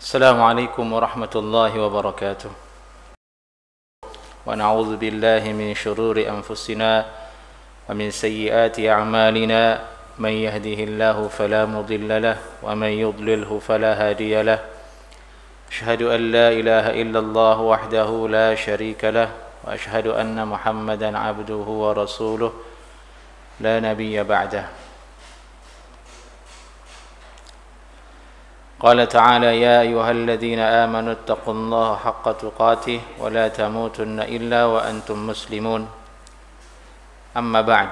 السلام عليكم ورحمة الله وبركاته ونعوذ بالله من شرور أنفسنا ومن سيئات أعمالنا من يهده الله فلا مضل له ومن يضلله فلا هادي له أشهد أن لا إله إلا الله وحده لا شريك له وأشهد أن محمدا عبده ورسوله لا نبي بعده قال تعالى يا أيها الذين آمنوا اتقوا الله حق تقاته ولا تموتن إلا وأنتم مسلمون أما بعد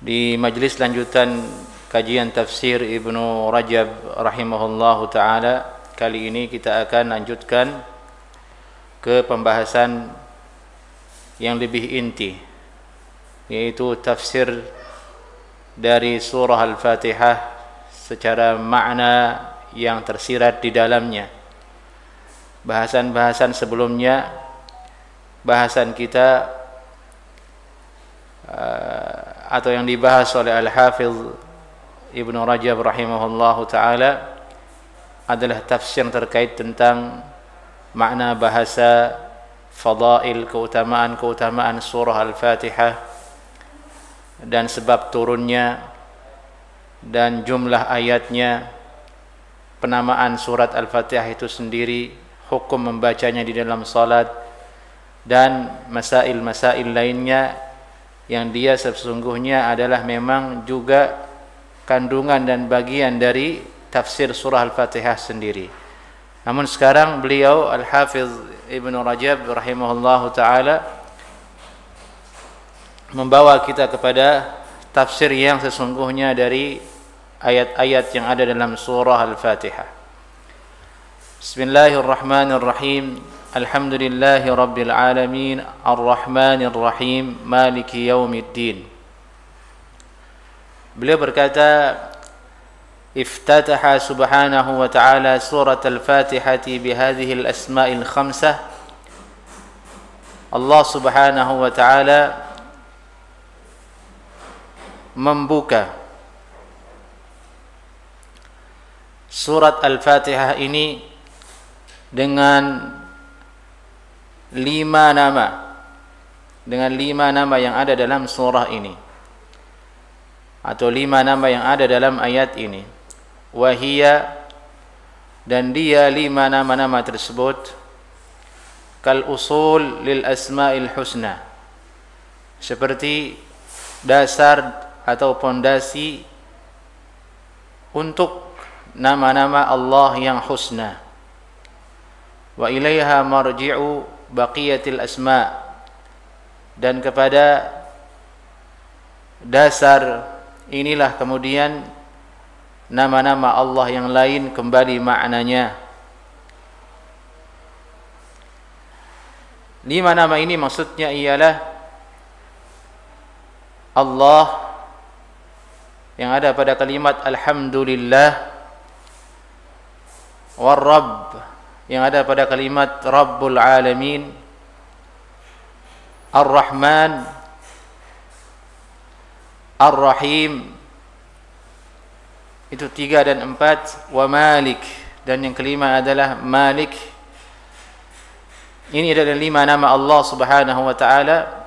Di majlis lanjutan kajian tafsir Ibnu Rajab rahimahullahu ta'ala, kali ini kita akan lanjutkan ke pembahasan yang lebih inti, yaitu tafsir dari surah Al-Fatihah secara makna yang tersirat di dalamnya. Bahasan-bahasan sebelumnya, bahasan kita atau yang dibahas oleh Al-Hafidh Ibnu Rajab rahimahullahu ta'ala adalah tafsir terkait tentang makna bahasa, fadail, keutamaan surah Al-Fatihah, dan sebab turunnya, dan jumlah ayatnya, penamaan surat Al-Fatihah itu sendiri, hukum membacanya di dalam salat, dan masail-masail lainnya yang dia sesungguhnya adalah memang juga kandungan dan bagian dari tafsir surah Al-Fatihah sendiri. Namun sekarang beliau Al-Hafidh Ibnu Rajab rahimahullahu ta'ala membawa kita kepada tafsir yang sesungguhnya dari ayat-ayat yang ada dalam surah Al-Fatihah. Bismillahirrahmanirrahim. Alhamdulillahi rabbil alamin, ar-rahmanir rahim, maliki yaumiddin. Beliau berkata, iftataha subhanahu wa ta'ala surat al-Fatihati bihadhihi al-asma'il khamsah. Allah subhanahu wa ta'ala membuka surat Al-Fatihah ini dengan 5 nama, yang ada dalam surah ini, atau 5 nama yang ada dalam ayat ini. Wahia, dan dia 5 nama-nama tersebut, kal usul lil asma'il husna, seperti dasar atau pondasi untuk nama-nama Allah yang husna. Wa ilaiha marji'u baqiyatil asma', dan kepada dasar inilah kemudian nama-nama Allah yang lain kembali maknanya. 5 nama ini maksudnya ialah Allah yang ada pada kalimat Alhamdulillah, war-Rabb yang ada pada kalimat Rabbul Alamin, Ar-Rahman, Ar-Rahim, itu 3 dan 4, wa Malik, dan yang kelima adalah Malik. Ini adalah 5 nama Allah subhanahu wa ta'ala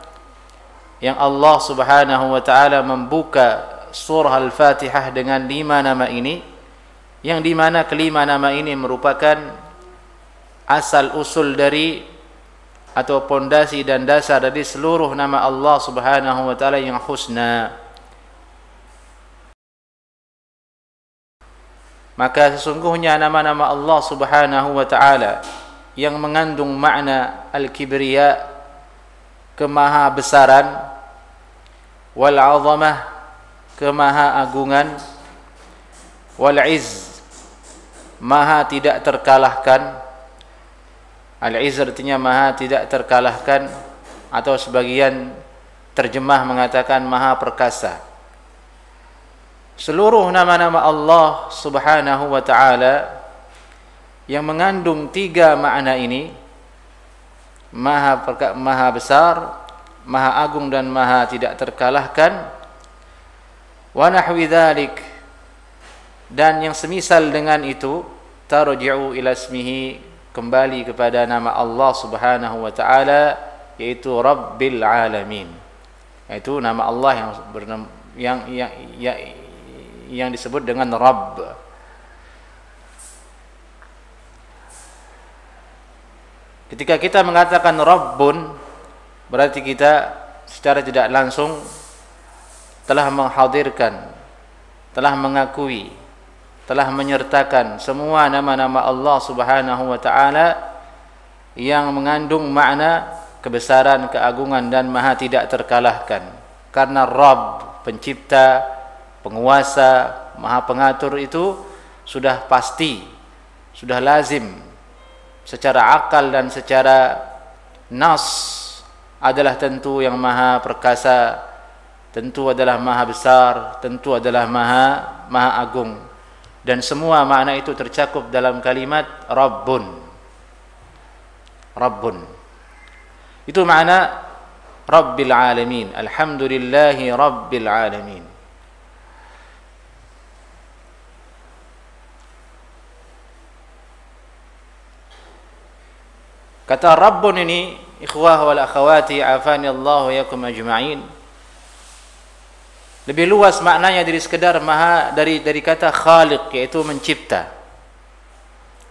yang Allah subhanahu wa ta'ala membuka surah Al-Fatihah dengan 5 nama ini, yang dimana kelima nama ini merupakan asal usul dari atau pondasi dan dasar dari seluruh nama Allah subhanahu wa ta'ala yang husna. Maka sesungguhnya nama-nama Allah subhanahu wa ta'ala yang mengandung makna al-kibriya, kemahabesaran, wal-azamah, kemahaagungan, wal-izz, maha tidak terkalahkan. Al-izz artinya maha tidak terkalahkan, atau sebagian terjemah mengatakan maha perkasa. Seluruh nama-nama Allah subhanahu wa ta'ala yang mengandung 3 makna ini, maha besar, maha agung, dan maha tidak terkalahkan, wa nahwi dzalik, dan yang semisal dengan itu, tarji'u ila ismihi, kembali kepada nama Allah Subhanahu wa taala, yaitu Rabbil Alamin. Yaitu nama Allah yang disebut dengan Rabb. Ketika kita mengatakan Rabbun, berarti kita secara tidak langsung telah menghadirkan, telah mengakui, telah menyertakan semua nama-nama Allah Subhanahu wa taala yang mengandung makna kebesaran, keagungan dan maha tidak terkalahkan. Karena Rabb, pencipta, penguasa, maha pengatur itu sudah pasti, sudah lazim secara akal dan secara nas adalah tentu yang maha perkasa, tentu adalah maha besar, tentu adalah maha agung. Dan semua makna itu tercakup dalam kalimat Rabbun. Rabbun. Itu makna Rabbil Alamin. Alhamdulillahi Rabbil Alamin. Kata Rabbun ini, ikhwah wal akhawati, afani Allah wa yakum ajma'in, lebih luas maknanya dari sekedar dari kata Khaliq, yaitu mencipta.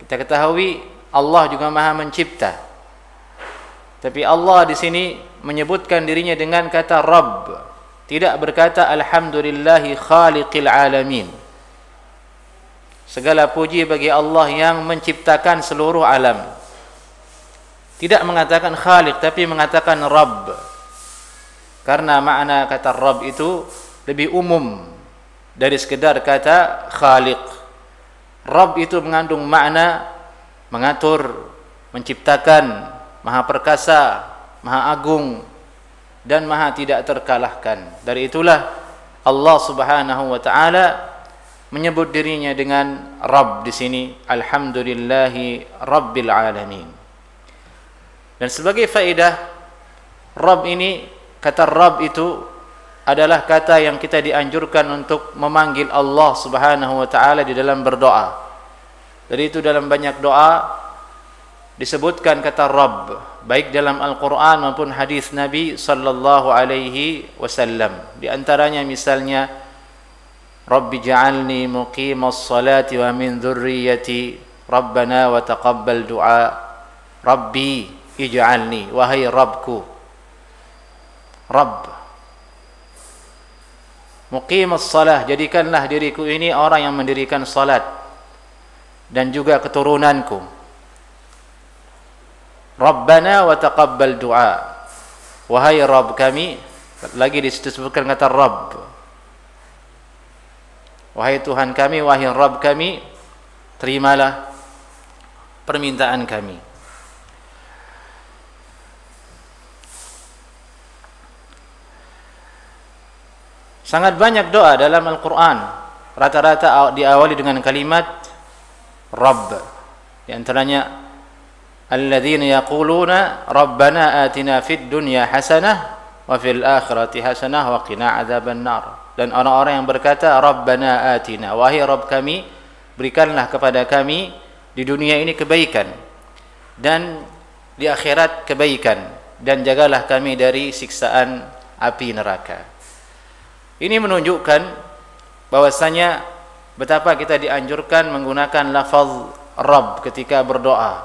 Kita ketahui Allah juga maha mencipta. Tapi Allah di sini menyebutkan dirinya dengan kata Rabb, tidak berkata Alhamdulillahi Khaliqil Alamin. Segala puji bagi Allah yang menciptakan seluruh alam. Tidak mengatakan Khaliq, tapi mengatakan Rabb. Karena makna kata Rabb itu lebih umum dari sekedar kata Khaliq. Rabb itu mengandung makna mengatur, menciptakan, maha perkasa, maha agung, dan maha tidak terkalahkan. Dari itulah Allah Subhanahu wa taala menyebut dirinya dengan Rabb di sini, Alhamdulillahi Rabbil Alamin. Dan sebagai faedah, Rabb ini, kata Rabb itu adalah kata yang kita dianjurkan untuk memanggil Allah Subhanahu wa taala di dalam berdoa. Dari itu dalam banyak doa disebutkan kata Rabb, baik dalam Al-Qur'an maupun hadis Nabi sallallahu alaihi wasallam. Di antaranya misalnya Rabbi ja'alni muqimas salati wa min dzurriyyati Rabbana wa taqabbal du'a. Rabbi ij'alni, wahai Rabbku, Rabb, muqimus salah, jadikanlah diriku ini orang yang mendirikan salat, dan juga keturunanku. Rabbana wa taqabbal du'a, wahai Rabb kami, lagi disebutkan kata Rabb, wahai Tuhan kami, wahai Rabb kami, terimalah permintaan kami. Sangat banyak doa dalam Al-Quran, rata-rata diawali dengan kalimat Rabb. Di antaranya alladzina yaquluna Rabbana atina fid dunya hasanah wa fil akhirati hasanah wa qina adzaban nar. Dan orang-orang yang berkata Rabbana atina, wahai Rabb kami, berikanlah kepada kami di dunia ini kebaikan dan di akhirat kebaikan, dan jagalah kami dari siksaan api neraka. Ini menunjukkan bahwasanya betapa kita dianjurkan menggunakan lafaz Rabb ketika berdoa.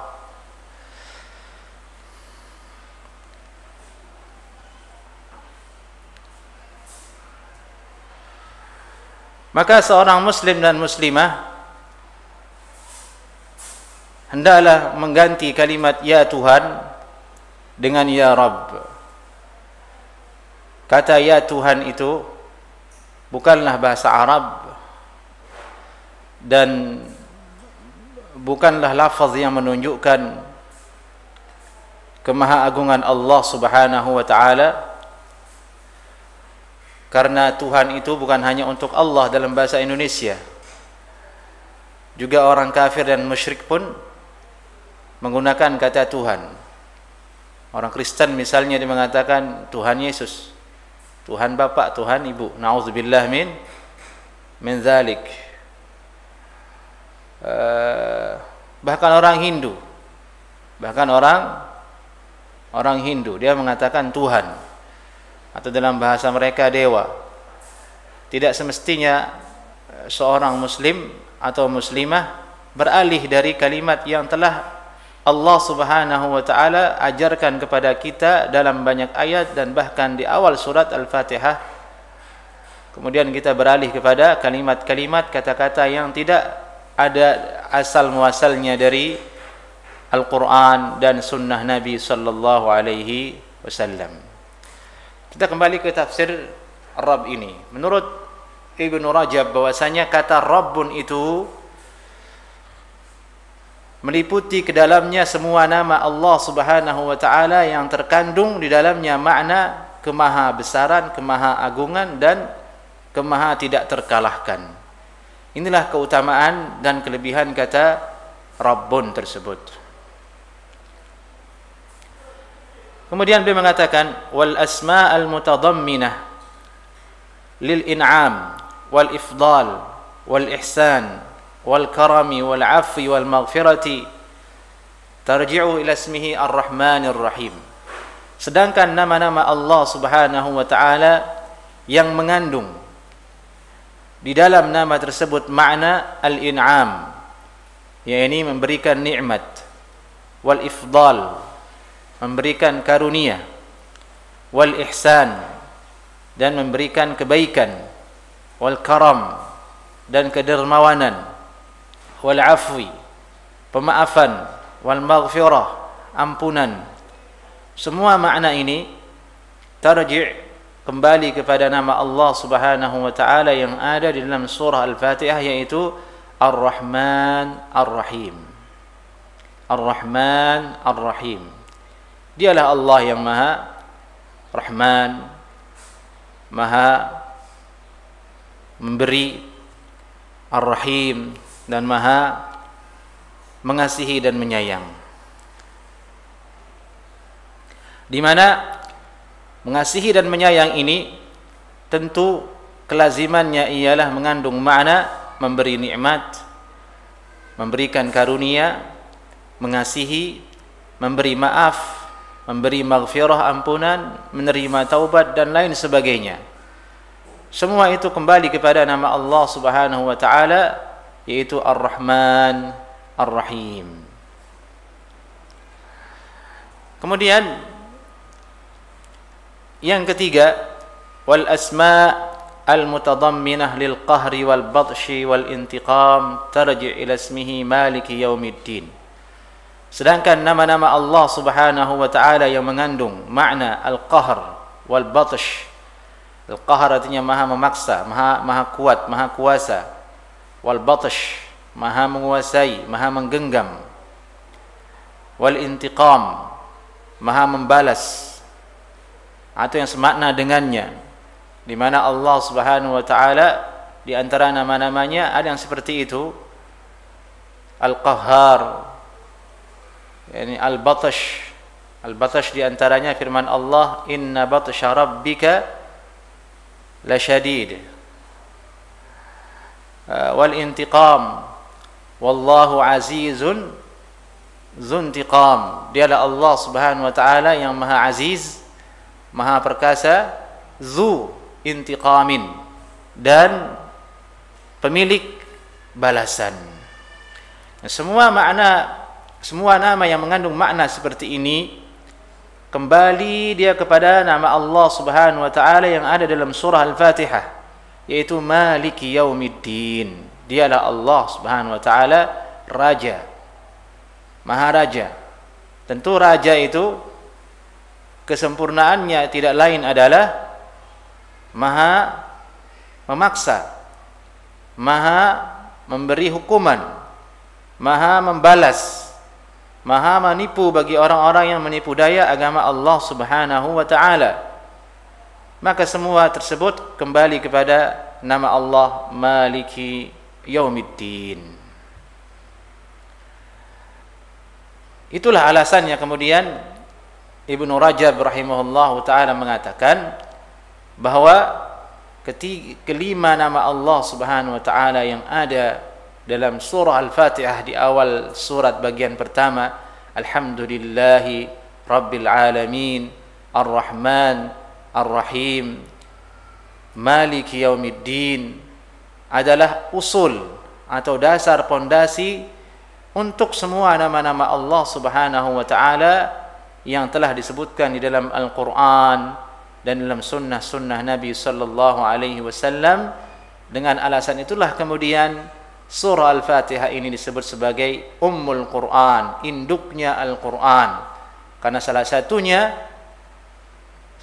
Maka seorang muslim dan muslimah hendaklah mengganti kalimat ya Tuhan dengan ya Rabb. Kata ya Tuhan itu bukanlah bahasa Arab dan bukanlah lafaz yang menunjukkan kemahaagungan Allah Subhanahu wa taala, karena Tuhan itu bukan hanya untuk Allah dalam bahasa Indonesia. Juga orang kafir dan musyrik pun menggunakan kata Tuhan. Orang Kristen misalnya dia mengatakan Tuhan Yesus, Tuhan Bapak, Tuhan Ibu. Nauzubillah min min dzalik. Bahkan orang Hindu dia mengatakan Tuhan, atau dalam bahasa mereka dewa. Tidak semestinya seorang muslim atau muslimah beralih dari kalimat yang telah Allah Subhanahu wa taala ajarkan kepada kita dalam banyak ayat dan bahkan di awal surat Al-Fatihah. Kemudian kita beralih kepada kalimat-kalimat, kata-kata yang tidak ada asal muasalnya dari Al-Quran dan sunnah Nabi sallallahu alaihi wasallam. Kita kembali ke tafsir Rabb ini. Menurut Ibnu Rajab bahwasanya kata Rabbun itu meliputi ke dalamnya semua nama Allah Subhanahu wa taala yang terkandung di dalamnya makna kemahabesaran, kemahaagungan dan kemaha tidak terkalahkan. Inilah keutamaan dan kelebihan kata Rabbun tersebut. Kemudian beliau mengatakan wal asma'al mutadamminah lil in'am wal ifdal wal ihsan wal karami wal afwi wal maghfirati tarji'u ila ismihi ar-rahmanir rahim. Sedangkan nama-nama Allah Subhanahu wa taala yang mengandung di dalam nama tersebut makna al-in'am, yakni memberikan nikmat, wal ifdal, memberikan karunia, wal ihsan, dan memberikan kebaikan, wal karam, dan kedermawanan, wal afwi, pemaafan, wal maghfirah, ampunan. Semua makna ini tarji' kembali kepada nama Allah Subhanahu wa taala yang ada di dalam surah Al-Fatihah, yaitu Ar-Rahman Ar-Rahim. Ar-Rahman Ar-Rahim. Dialah Allah yang Maha Rahman, Maha memberi, Ar-Rahim, dan Maha mengasihi dan menyayang. Di mana mengasihi dan menyayang ini tentu kelazimannya ialah mengandung makna memberi nikmat, memberikan karunia, mengasihi, memberi maaf, memberi maghfirah, ampunan, menerima taubat, dan lain sebagainya. Semua itu kembali kepada nama Allah Subhanahu wa taala, yaitu Ar-Rahman Ar-Rahim. Kemudian yang ketiga, wal asma' al-mutadamminah lil qahri wal batshi wal intiqam tarji' ila ismihi maliki yaumiddin. Sedangkan nama-nama Allah Subhanahu wa taala yang mengandung makna al-qahr wal batsh. Al-qahr artinya maha memaksa, maha kuat, maha kuasa. Wal batsh, maha menguasai, maha menggenggam. Wal intiqam, maha membalas. Atau yang semakna dengannya, di mana Allah Subhanahu wa taala di antara nama-namanya ada yang seperti itu. Al-Qahhar, yakni al-Batash. Al-Batash di antaranya firman Allah, inna batsha rabbika lasyadid. Wal intiqam, wallahu azizun dzuntiqam. Dialah Allah Subhanahu wa taala yang maha aziz, maha perkasa, zu intiqamin, dan pemilik balasan. Semua nama yang mengandung makna seperti ini kembali dia kepada nama Allah Subhanahu wa taala yang ada dalam surah Al-Fatihah, yaitu Maliki Yaumiddin. Dialah Allah Subhanahu wa taala Raja, Maharaja. Tentu raja itu kesempurnaannya tidak lain adalah maha memaksa, maha memberi hukuman, maha membalas, maha menipu bagi orang-orang yang menipu daya agama Allah Subhanahu wa taala. Maka semua tersebut kembali kepada nama Allah Maliki Yaumiddin. Itulah alasannya kemudian Ibnu Rajab rahimahullah ta'ala mengatakan bahwa kelima nama Allah Subhanahu wa taala yang ada dalam surah Al-Fatihah di awal surat bagian pertama, alhamdulillahi rabbil alamin ar-rahman ar-rahim maliki yaumiddin, adalah usul atau dasar pondasi untuk semua nama-nama Allah Subhanahu wa taala yang telah disebutkan di dalam Al-Qur'an dan dalam sunnah-sunnah Nabi sallallahu alaihi wasallam. Dengan alasan itulah kemudian surah Al-Fatihah ini disebut sebagai Ummul Quran, induknya Al-Quran, karena salah satunya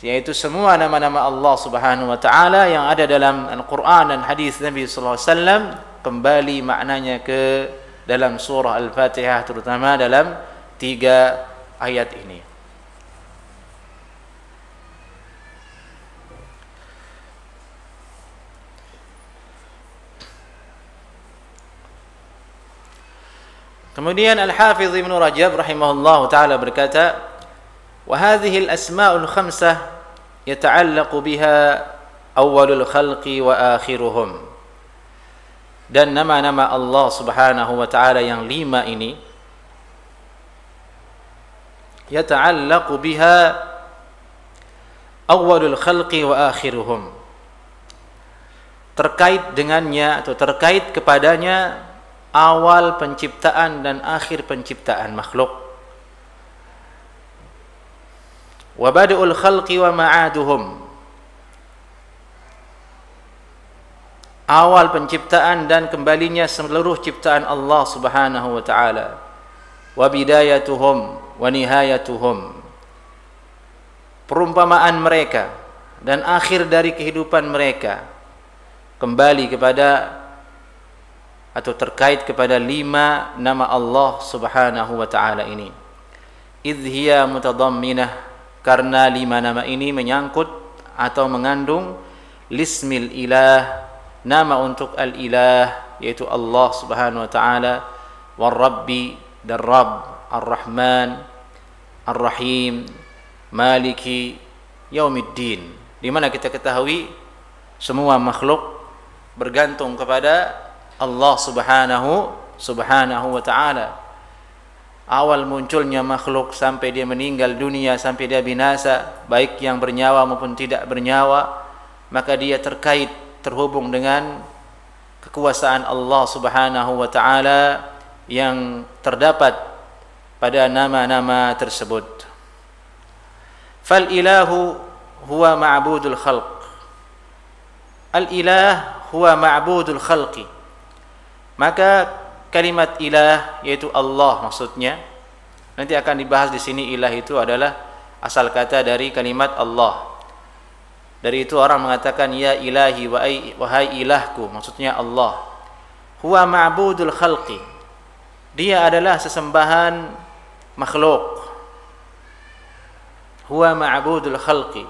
yaitu semua nama-nama Allah Subhanahu wa taala yang ada dalam Al-Quran dan hadis Nabi sallallahu alaihi wasallam kembali maknanya ke dalam surah Al-Fatihah, terutama dalam 3 ayat ini. Kemudian Al-Hafidz Ibnu Rajab rahimahullah taala berkata, wa hadhihi al-asma'ul khamsah yata'allaqu biha awwalul khalqi wa akhiruhum. Dan nama-nama Allah Subhanahu wa taala yang 5 ini yata'allaqu biha awwalul khalqi wa akhiruhum, terkait dengannya atau terkait kepadanya awal penciptaan dan akhir penciptaan makhluk. Wa bada'ul khalqi wa ma'aduhum, awal penciptaan dan kembalinya seluruh ciptaan Allah Subhanahu wa taala. Wa bidayatuhum wa nihayatuhum, perumpamaan mereka dan akhir dari kehidupan mereka kembali kepada atau terkait kepada 5 nama Allah Subhanahu wa taala ini. Idh hiya mutadamminah, karena 5 nama ini menyangkut atau mengandung lismil ilah, nama untuk al-ilah yaitu Allah Subhanahu wa taala, war rabbi, dan Rabb, ar-Rahman, ar-Rahim, maliki yaumiddin, di mana kita ketahui semua makhluk bergantung kepada Allah Subhanahu wa ta'ala. Awal munculnya makhluk sampai dia meninggal dunia, sampai dia binasa, baik yang bernyawa maupun tidak bernyawa, maka dia terhubung dengan kekuasaan Allah Subhanahu wa ta'ala yang terdapat pada nama-nama tersebut. Fal ilahu huwa ma'budul khalq. Al-ilah huwa ma'budul khalqi. Maka kalimat ilah yaitu Allah maksudnya, nanti akan dibahas di sini. Ilah itu adalah asal kata dari kalimat Allah. Dari itu orang mengatakan ya ilahi, wahai ilahku, maksudnya Allah. Huwa ma'budul khalqi, dia adalah sesembahan makhluk. Huwa ma'budul khalqi,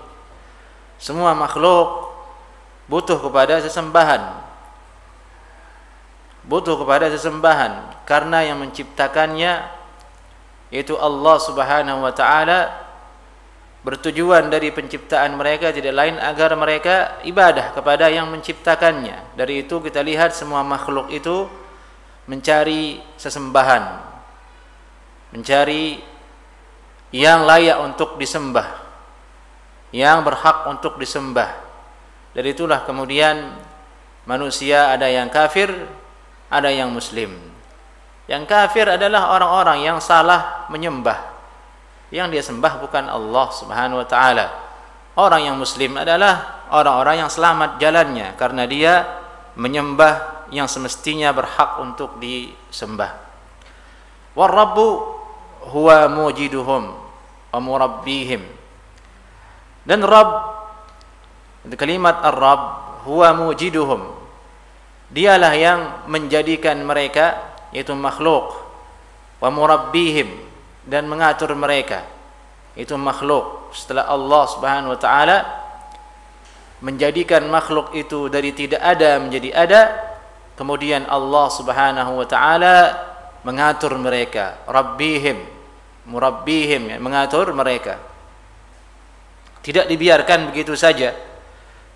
semua makhluk butuh kepada sesembahan, karena yang menciptakannya yaitu Allah Subhanahu wa taala. Bertujuan dari penciptaan mereka tidak lain agar mereka ibadah kepada yang menciptakannya. Dari itu kita lihat semua makhluk itu mencari sesembahan, mencari yang layak untuk disembah, yang berhak untuk disembah. Dari itulah kemudian manusia ada yang kafir, ada yang muslim. Yang kafir adalah orang-orang yang salah menyembah, yang dia sembah bukan Allah Subhanahu wa taala. Orang yang muslim adalah orang-orang yang selamat jalannya karena dia menyembah yang semestinya berhak untuk disembah. War rabbu huwa mujiduhum wa murabbihim. Dan Rabb, kalimat ar-Rabb, huwa mujiduhum, dialah yang menjadikan mereka yaitu makhluk, wa murabbihim, dan mengatur mereka itu makhluk. Setelah Allah Subhanahu wa taala menjadikan makhluk itu dari tidak ada menjadi ada, kemudian Allah Subhanahu wa taala mengatur mereka. Rabbihim, murabbihim, mengatur mereka. Tidak dibiarkan begitu saja,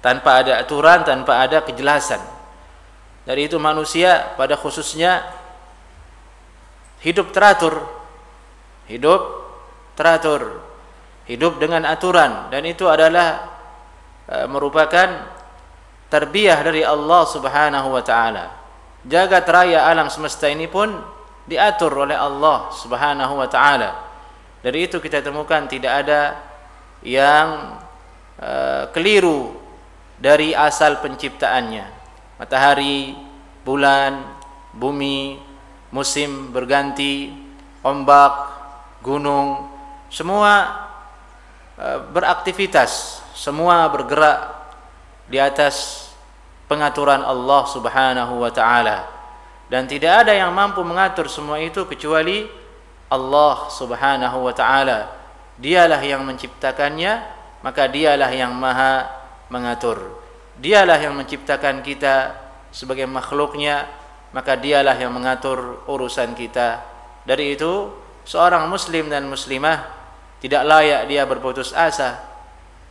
tanpa ada aturan, tanpa ada kejelasan. Dari itu manusia pada khususnya hidup teratur, hidup dengan aturan, dan itu adalah merupakan tarbiyah dari Allah Subhanahu wa taala. Jagat raya alam semesta ini pun diatur oleh Allah Subhanahu wa taala. Dari itu kita temukan tidak ada yang keliru dari asal penciptaannya. Matahari, bulan, bumi, musim berganti, ombak, gunung, semua beraktivitas, semua bergerak di atas pengaturan Allah Subhanahu wa taala, dan tidak ada yang mampu mengatur semua itu kecuali Allah Subhanahu wa taala. Dialah yang menciptakannya, maka dialah yang maha mengatur. Dialah yang menciptakan kita sebagai makhluknya, maka dialah yang mengatur urusan kita. Dari itu seorang muslim dan muslimah tidak layak dia berputus asa,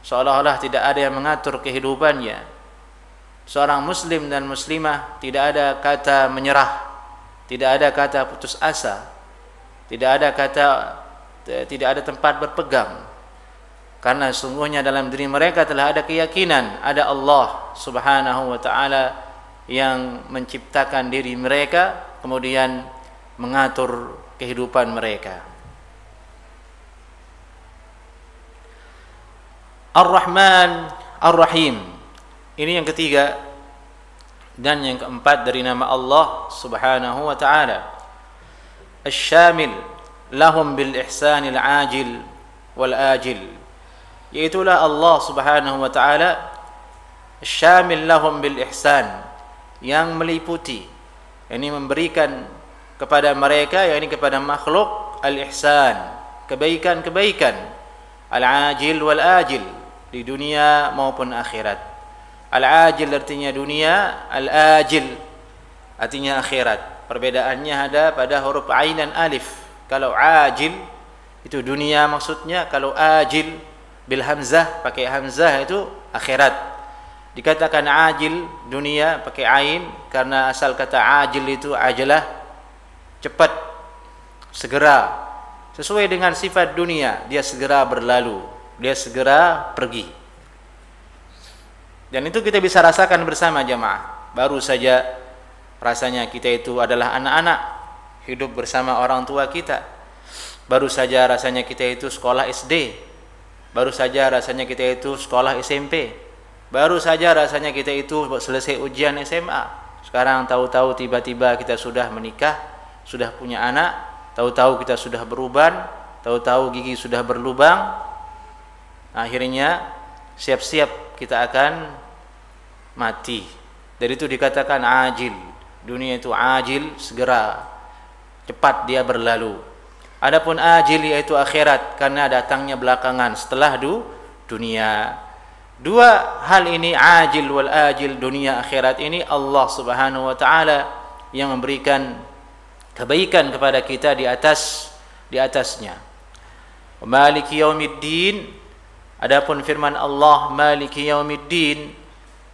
seolah-olah tidak ada yang mengatur kehidupannya. Seorang muslim dan muslimah tidak ada kata menyerah, tidak ada kata putus asa, tidak ada tempat berpegang, karena sungguhnya dalam diri mereka telah ada keyakinan ada Allah Subhanahu wa taala yang menciptakan diri mereka kemudian mengatur kehidupan mereka. Ar-Rahman Ar-Rahim, ini yang ketiga dan yang keempat dari nama Allah Subhanahu wa taala. Asy-Syamil lahum bil ihsanil ajil wal ajil, yaitulah Allah Subhanahu wa taala Asy-Syamil lahum bil ihsan, yang meliputi, yakni memberikan kepada mereka, yakni kepada makhluk, al-ihsan, kebaikan-kebaikan, al-ajil wal ajil, di dunia maupun akhirat. Al-ajil artinya dunia, al-ajil artinya akhirat. Perbedaannya ada pada huruf ain dan alif. Kalau ajil itu dunia maksudnya, kalau ajil bil hamzah pakai hamzah itu akhirat. Dikatakan ajil dunia pakai ain karena asal kata ajil itu ajalah, cepat, segera, sesuai dengan sifat dunia, dia segera berlalu, dia segera pergi. Dan itu kita bisa rasakan bersama jamaah. Baru saja rasanya kita itu adalah anak-anak, hidup bersama orang tua kita. Baru saja rasanya kita itu sekolah SD. Baru saja rasanya kita itu sekolah SMP. Baru saja rasanya kita itu selesai ujian SMA. Sekarang tahu-tahu tiba-tiba kita sudah menikah, sudah punya anak, tahu-tahu kita sudah beruban, tahu-tahu gigi sudah berlubang. Akhirnya siap-siap kita akan mati. Dari itu dikatakan ajil. Dunia itu ajil, segera, cepat dia berlalu. Adapun ajil yaitu akhirat, karena datangnya belakangan setelah dunia. Dua hal ini, ajil wal ajil, dunia akhirat ini, Allah Subhanahu wa taala yang memberikan kebaikan kepada kita di atasnya. Maliki yaumiddin, adapun firman Allah Maliki yaumiddin,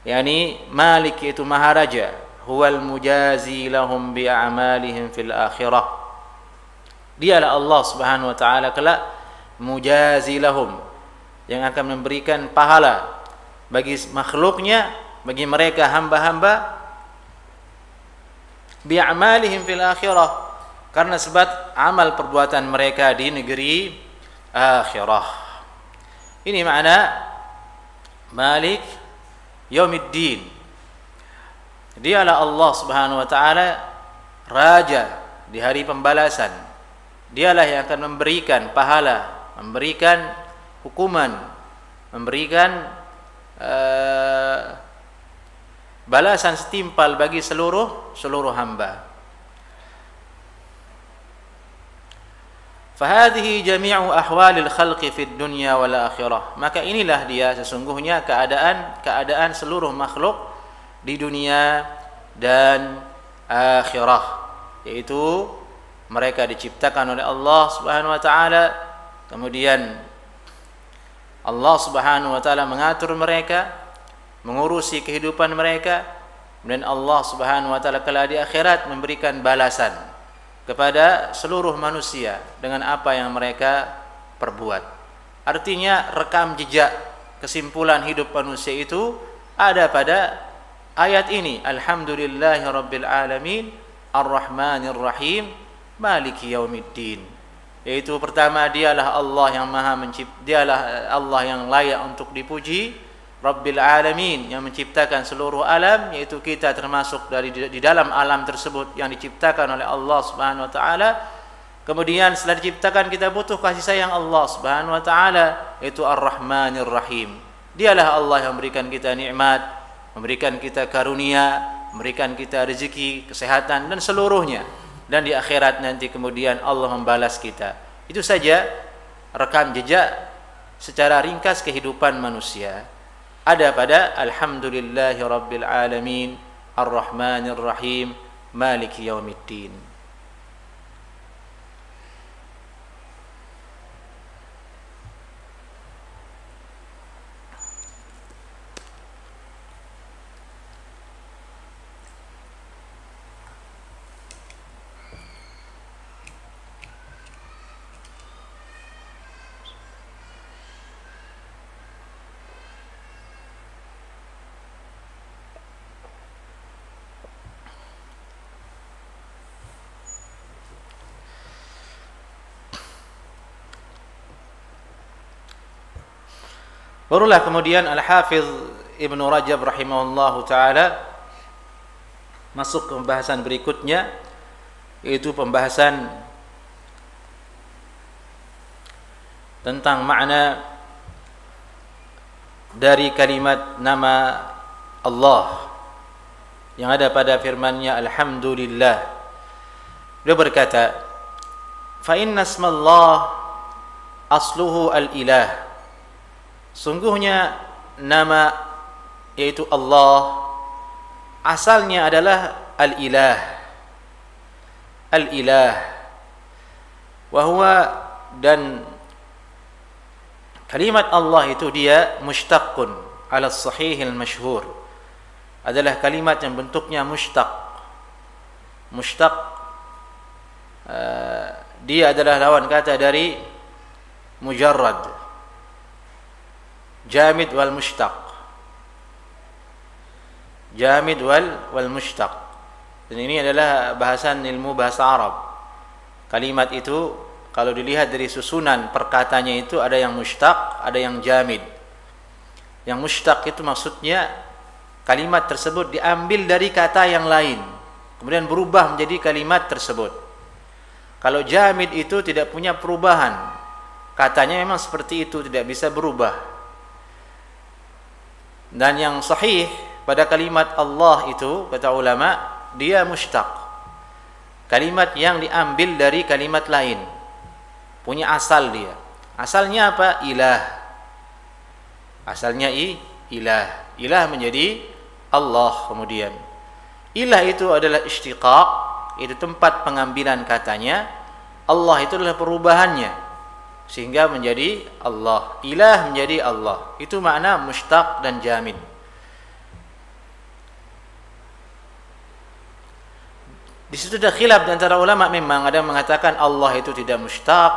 yakni Malik itu maharaja, huwal mujazi lahum bi a'malihim fil akhirah. Dialah Allah Subhanahu wa taala kelak mujazi lahum, yang akan memberikan pahala bagi makhluknya, bagi mereka hamba-hamba, bi'amalihim fil akhirah, karena sebab amal perbuatan mereka di negeri akhirah. Ini makna Malik Yaumiddin. Dialah Allah Subhanahu wa taala raja di hari pembalasan. Dialah yang akan memberikan pahala, memberikan hukuman, memberikan balasan setimpal bagi seluruh hamba. Fahadhihi jami'u ahwalil khalqi fid dunya wal akhirah. Maka inilah dia sesungguhnya keadaan seluruh makhluk di dunia dan akhirah, yaitu mereka diciptakan oleh Allah Subhanahu wa taala, kemudian Allah Subhanahu wa taala mengatur mereka, mengurusi kehidupan mereka, kemudian Allah Subhanahu wa taala kelak di akhirat memberikan balasan kepada seluruh manusia dengan apa yang mereka perbuat. Artinya rekam jejak kesimpulan hidup manusia itu ada pada ayat ini, alhamdulillahirabbil alamin arrahmanir rahim maliki yaumiddin. Yaitu pertama, dialah Allah yang maha mencipta, dialah Allah yang layak untuk dipuji, Rabbil alamin, yang menciptakan seluruh alam, yaitu kita termasuk di dalam alam tersebut yang diciptakan oleh Allah Subhanahu wa taala. Kemudian setelah diciptakan kita butuh kasih sayang Allah Subhanahu wa taala, yaitu Ar-Rahmanir Rahim. Dialah Allah yang memberikan kita nikmat, memberikan kita karunia, memberikan kita rezeki, kesehatan dan seluruhnya. Dan di akhirat nanti kemudian Allah membalas kita. Itu saja rekam jejak secara ringkas kehidupan manusia. Ada pada alhamdulillahirabbil alamin arrahmanir rahim maliki yaumiddin. Barulah kemudian Al-Hafidh Ibnu Rajab rahimahullahu ta'ala masuk ke pembahasan berikutnya, yaitu pembahasan tentang makna dari kalimat nama Allah yang ada pada firman-Nya Alhamdulillah. Beliau berkata, fa inna ismallah asluhu al-ilah. Sungguhnya nama yaitu Allah asalnya adalah al-ilah. Al-ilah wa huwa, dan kalimat Allah itu dia mushtaqun ala sahihil masyhur, adalah kalimat yang bentuknya mushtaq. Mushtaq dia adalah lawan kata dari mujarrad, jamid wal mushtaq, jamid wal mushtaq. Dan ini adalah bahasan ilmu bahasa Arab. Kalimat itu kalau dilihat dari susunan perkatanya itu ada yang mushtaq, ada yang jamid. Yang mushtaq itu maksudnya kalimat tersebut diambil dari kata yang lain, kemudian berubah menjadi kalimat tersebut. Kalau jamid itu tidak punya perubahan, katanya memang seperti itu, tidak bisa berubah. Dan yang sahih pada kalimat Allah itu, kata ulama, dia mushtaq, kalimat yang diambil dari kalimat lain, punya asal dia. Asalnya apa? Ilah. Asalnya ilah. Ilah menjadi Allah. Kemudian ilah itu adalah istiqaq, itu tempat pengambilan katanya. Allah itu adalah perubahannya sehingga menjadi Allah. Ilah menjadi Allah. Itu makna mushtaq dan jamid. Di situ ada khilaf di antara ulama, memang ada yang mengatakan Allah itu tidak mushtaq,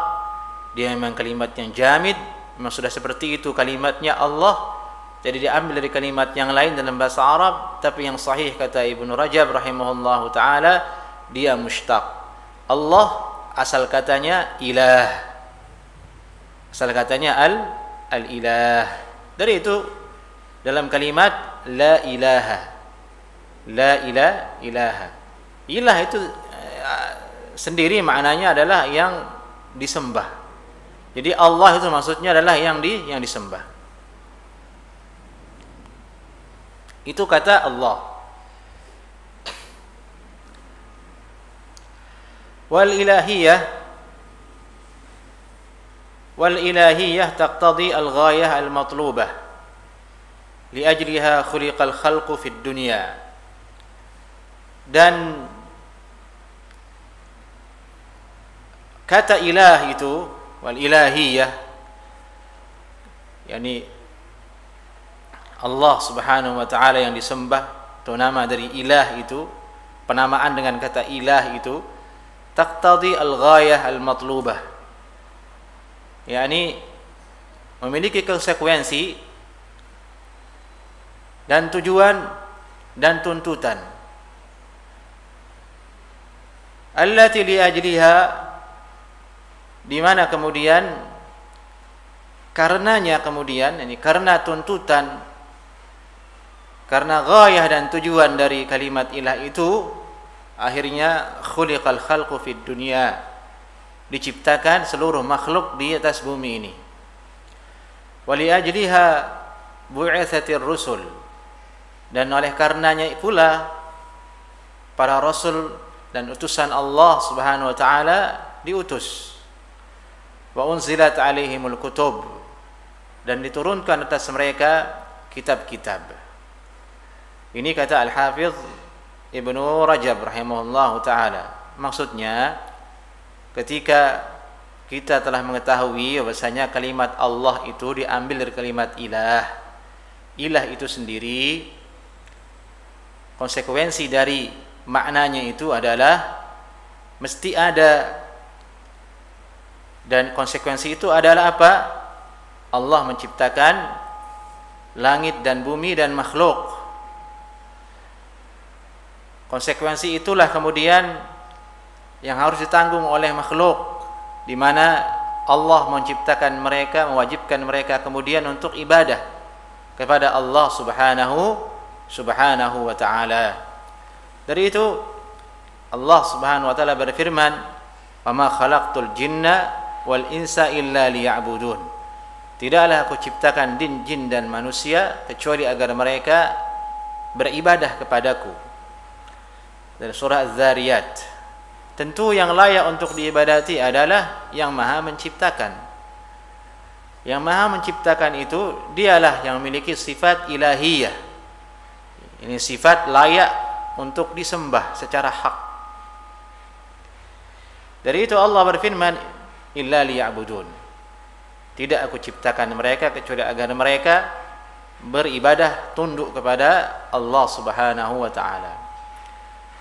dia memang kalimat yang jamid, memang sudah seperti itu kalimatnya Allah, jadi diambil dari kalimat yang lain dalam bahasa Arab. Tapi yang sahih kata Ibnu Rajab rahimahullahu taala, dia mushtaq. Allah asal katanya ilah. Asal katanya al-ilah. Dari itu dalam kalimat la ilaha. La ilaha. Ilah itu sendiri maknanya adalah yang disembah. Jadi Allah itu maksudnya adalah yang disembah. Itu kata Allah. Wal ilahiyah taqtadi al-ghayah al-matlubah li ajliha khuliqal khalqu fid dunya. Dan kata ilah itu, wal ilahiyah, yakni Allah Subhanahu wa taala yang disembah, atau nama dari ilah itu, penamaan dengan kata ilah itu taqtadi al-ghayah al-matlubah, yakni memiliki konsekuensi dan tujuan dan tuntutan, allati li ajliha, di mana kemudian karenanya, kemudian ini karena tuntutan, karena ghayah dan tujuan dari kalimat ilah itu, akhirnya khuliqal khalqu fid dunya, diciptakan seluruh makhluk di atas bumi ini. Wali ajliha bu'itsatir rusul, dan oleh karenanya pula para rasul dan utusan Allah Subhanahu wa taala diutus. Wa unzilat alaihimul kutub, dan diturunkan atas mereka kitab-kitab. Ini kata Al-Hafidh Ibnu Rajab rahimahullahu taala. Maksudnya, ketika kita telah mengetahui bahwasanya kalimat Allah itu diambil dari kalimat ilah. Ilah itu sendiri, konsekuensi dari maknanya itu adalah mesti ada, dan konsekuensi itu adalah apa? Allah menciptakan langit dan bumi dan makhluk. Konsekuensi itulah kemudian yang harus ditanggung oleh makhluk, di mana Allah menciptakan mereka, mewajibkan mereka kemudian untuk ibadah kepada Allah Subhanahu wa ta'ala. Dari itu Allah Subhanahu wa ta'ala berfirman, "Wa ma khalaqtul jinna wal insa illa liya'budun." Tidaklah aku ciptakan jin dan manusia kecuali agar mereka beribadah kepadaku. Dari surah Az-Zariyat. Tentu yang layak untuk diibadati adalah yang Maha menciptakan. Yang Maha menciptakan itu dialah yang memiliki sifat ilahiyah. Ini sifat layak untuk disembah secara hak. Dari itu Allah berfirman, illa liya'budun. Tidak aku ciptakan mereka kecuali agar mereka beribadah tunduk kepada Allah Subhanahu wa taala.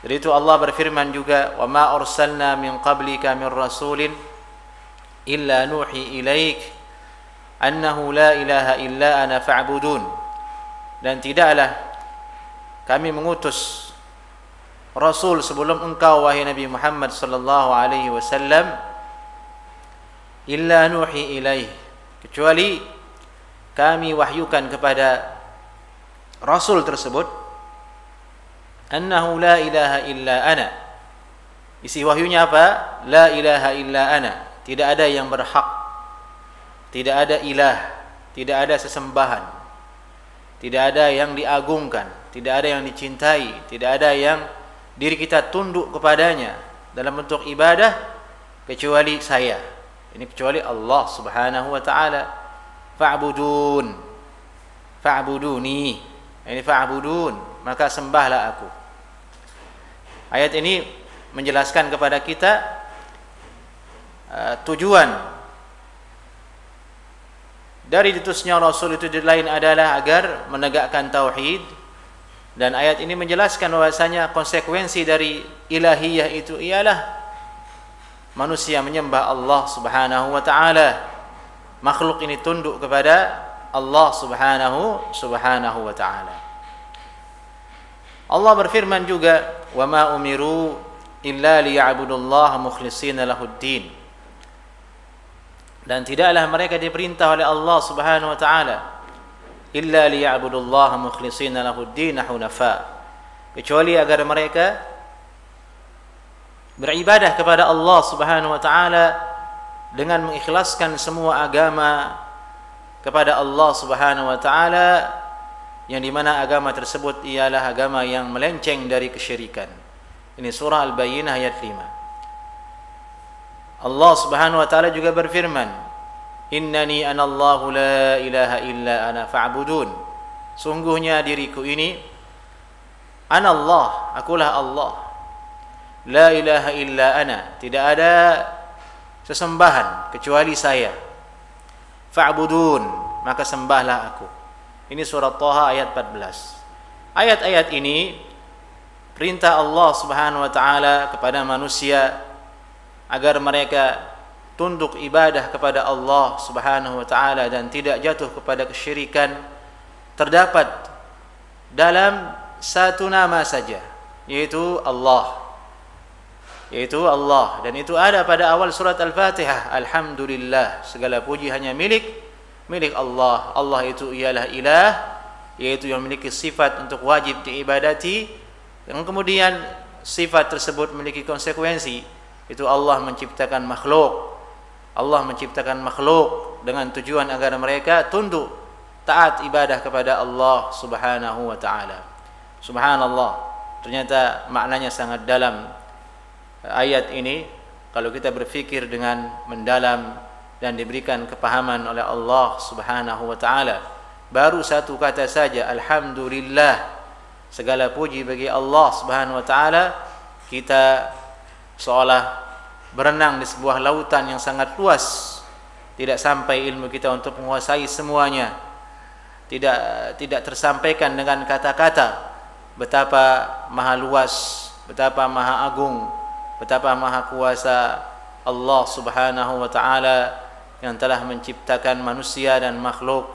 Dari itu Allah berfirman juga, wa ma arsalna min qablika min rasulin illa nuhi ilaik annahu la ilaha illa ana fa'budun. Dan tidaklah kami mengutus rasul sebelum engkau wahai Nabi Muhammad sallallahu alaihi wasallam illa nuhi ilaih, kecuali kami wahyukan kepada rasul tersebut annahu la ilaha illa ana. Isi wahyunya apa? La ilaha illa ana. Tidak ada yang berhak, tidak ada ilah, tidak ada sesembahan, tidak ada yang diagungkan, tidak ada yang dicintai, tidak ada yang diri kita tunduk kepadanya dalam bentuk ibadah kecuali saya. Ini kecuali Allah Subhanahu wa taala. Fa'budun, fa'buduni. Ini fa'budun, maka sembahlah aku. Ayat ini menjelaskan kepada kita tujuan dari diutusnya Rasul itu lain adalah agar menegakkan tauhid, dan ayat ini menjelaskan bahwasanya konsekuensi dari ilahiyah itu ialah manusia menyembah Allah Subhanahu wa taala. Makhluk ini tunduk kepada Allah Subhanahu wa taala. Allah berfirman juga, "Wa ma umiru illa liya'budullaha mukhlishina lahuddin." Dan tidaklah mereka diperintah oleh Allah Subhanahu wa taala illa liya'budullaha mukhlishina lahuddin hunafa, kecuali agar mereka beribadah kepada Allah Subhanahu wa taala dengan mengikhlaskan semua agama kepada Allah Subhanahu wa taala, yang dimana agama tersebut ialah agama yang melenceng dari kesyirikan. Ini surah Al-Bayyinah ayat 5. Allah Subhanahu wa taala juga berfirman, "Innani anallahu la ilaha illa ana fa'budun." Sungguhnya diriku ini, anallah, akulah Allah. La ilaha illa ana, tidak ada sesembahan kecuali saya. Fa'budun, maka sembahlah aku. Ini surat Thaha ayat 14. Ayat-ayat ini perintah Allah Subhanahu wa taala kepada manusia agar mereka tunduk ibadah kepada Allah Subhanahu wa taala dan tidak jatuh kepada kesyirikan terdapat dalam satu nama saja, yaitu Allah. Dan itu ada pada awal surat Al-Fatihah. Alhamdulillah, segala puji hanya milik Allah. Allah itu ialah ilah, yaitu yang memiliki sifat untuk wajib diibadati, yang kemudian sifat tersebut memiliki konsekuensi. Itu Allah menciptakan makhluk dengan tujuan agar mereka tunduk taat ibadah kepada Allah Subhanahu wa taala. Subhanallah, ternyata maknanya sangat dalam ayat ini kalau kita berfikir dengan mendalam dan diberikan kepahaman oleh Allah Subhanahu wa taala. Baru satu kata saja, alhamdulillah, segala puji bagi Allah Subhanahu wa taala, kita seolah berenang di sebuah lautan yang sangat luas. Tidak sampai ilmu kita untuk menguasai semuanya. Tidak tersampaikan dengan kata-kata betapa maha luas, betapa maha agung, betapa maha kuasa Allah Subhanahu wa taala yang telah menciptakan manusia dan makhluk,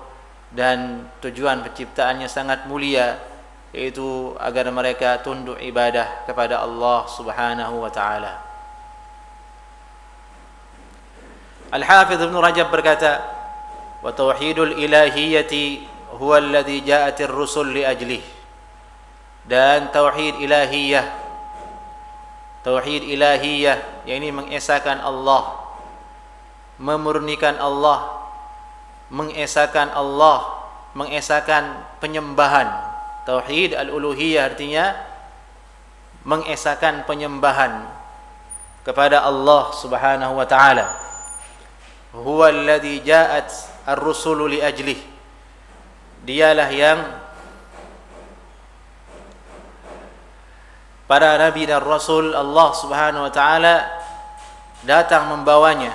dan tujuan penciptaannya sangat mulia, yaitu agar mereka tunduk ibadah kepada Allah Subhanahu wa taala. Al-Hafidz Ibnu Rajab berkata, "Wa tauhidul ilahiyyati huwa alladhi ja'atir rusul li ajlih." Dan tauhid ilahiyah, yakni mengesahkan Allah, memurnikan Allah, mengesahkan penyembahan. Tauhid al-uluhiyah artinya mengesahkan penyembahan kepada Allah Subhanahu wa taala. Huwa alladhi ja'at ar-rusulu li ajlih. Dialah yang para nabi dan rasul Allah Subhanahu wa taala datang membawanya.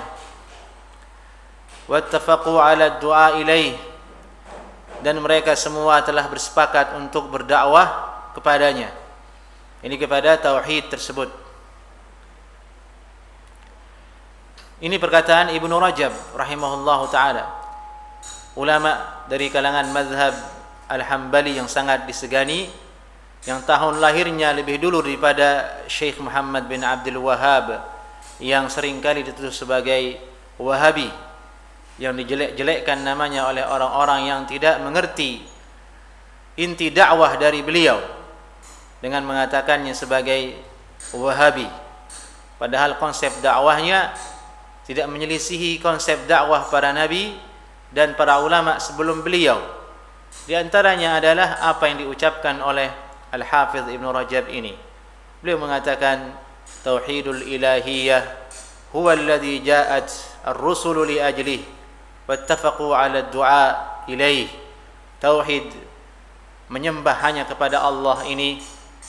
Wattafaqu 'ala ad-du'a ilaih, dan mereka semua telah bersepakat untuk berdakwah kepadanya. Ini kepada tauhid tersebut. Ini perkataan Ibnu Rajab rahimahullahu taala, ulama dari kalangan mazhab Al-Hambali yang sangat disegani, yang tahun lahirnya lebih dulu daripada Syekh Muhammad bin Abdul Wahhab yang seringkali dituduh sebagai Wahabi, yang dijelek-jelekkan namanya oleh orang-orang yang tidak mengerti inti dakwah dari beliau dengan mengatakannya sebagai Wahabi, padahal konsep dakwahnya tidak menyelisihi konsep dakwah para nabi dan para ulama sebelum beliau. Di antaranya adalah apa yang diucapkan oleh Al-Hafidz Ibnu Rajab ini. Beliau mengatakan, tauhidul ilahiyah huwa alladhi ja'at ar-rusulu li ajlih wattafaqu 'ala ad-du'a ilaih. Tauhid menyembah hanya kepada Allah ini,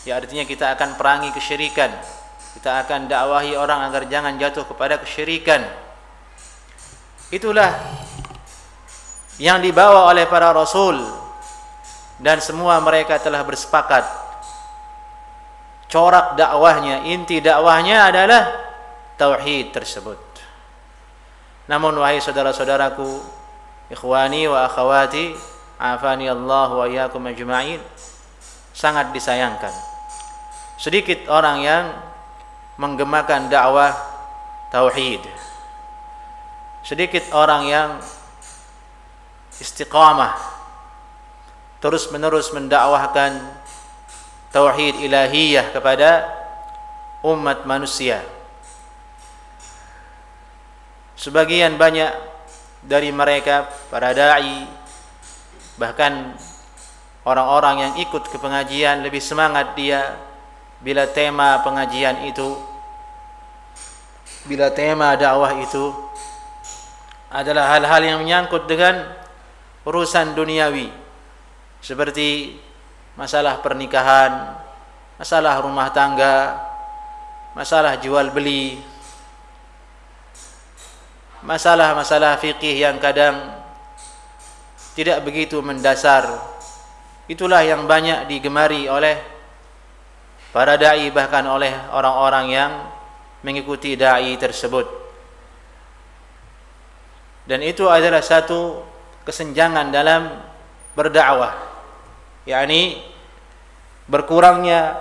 ya artinya kita akan perangi kesyirikan. Kita akan dakwahi orang agar jangan jatuh kepada kesyirikan. Itulah yang dibawa oleh para rasul, dan semua mereka telah bersepakat. Corak dakwahnya, inti dakwahnya adalah tauhid tersebut. Namun wahai saudara-saudaraku, ikhwani wa akhawati, afani Allah wa iyyakum ajma'in, sangat disayangkan sedikit orang yang menggemakan dakwah tauhid. Sedikit orang yang istiqamah terus-menerus mendakwahkan tauhid ilahiyah kepada umat manusia. Sebagian banyak dari mereka, para dai, bahkan orang-orang yang ikut ke pengajian, lebih semangat dia bila tema pengajian itu, bila tema dakwah itu adalah hal-hal yang menyangkut dengan urusan duniawi, seperti masalah pernikahan, masalah rumah tangga, masalah jual beli, masalah-masalah fikih yang kadang tidak begitu mendasar. Itulah yang banyak digemari oleh para dai, bahkan oleh orang-orang yang mengikuti dai tersebut. Dan itu adalah satu kesenjangan dalam berdakwah, yakni berkurangnya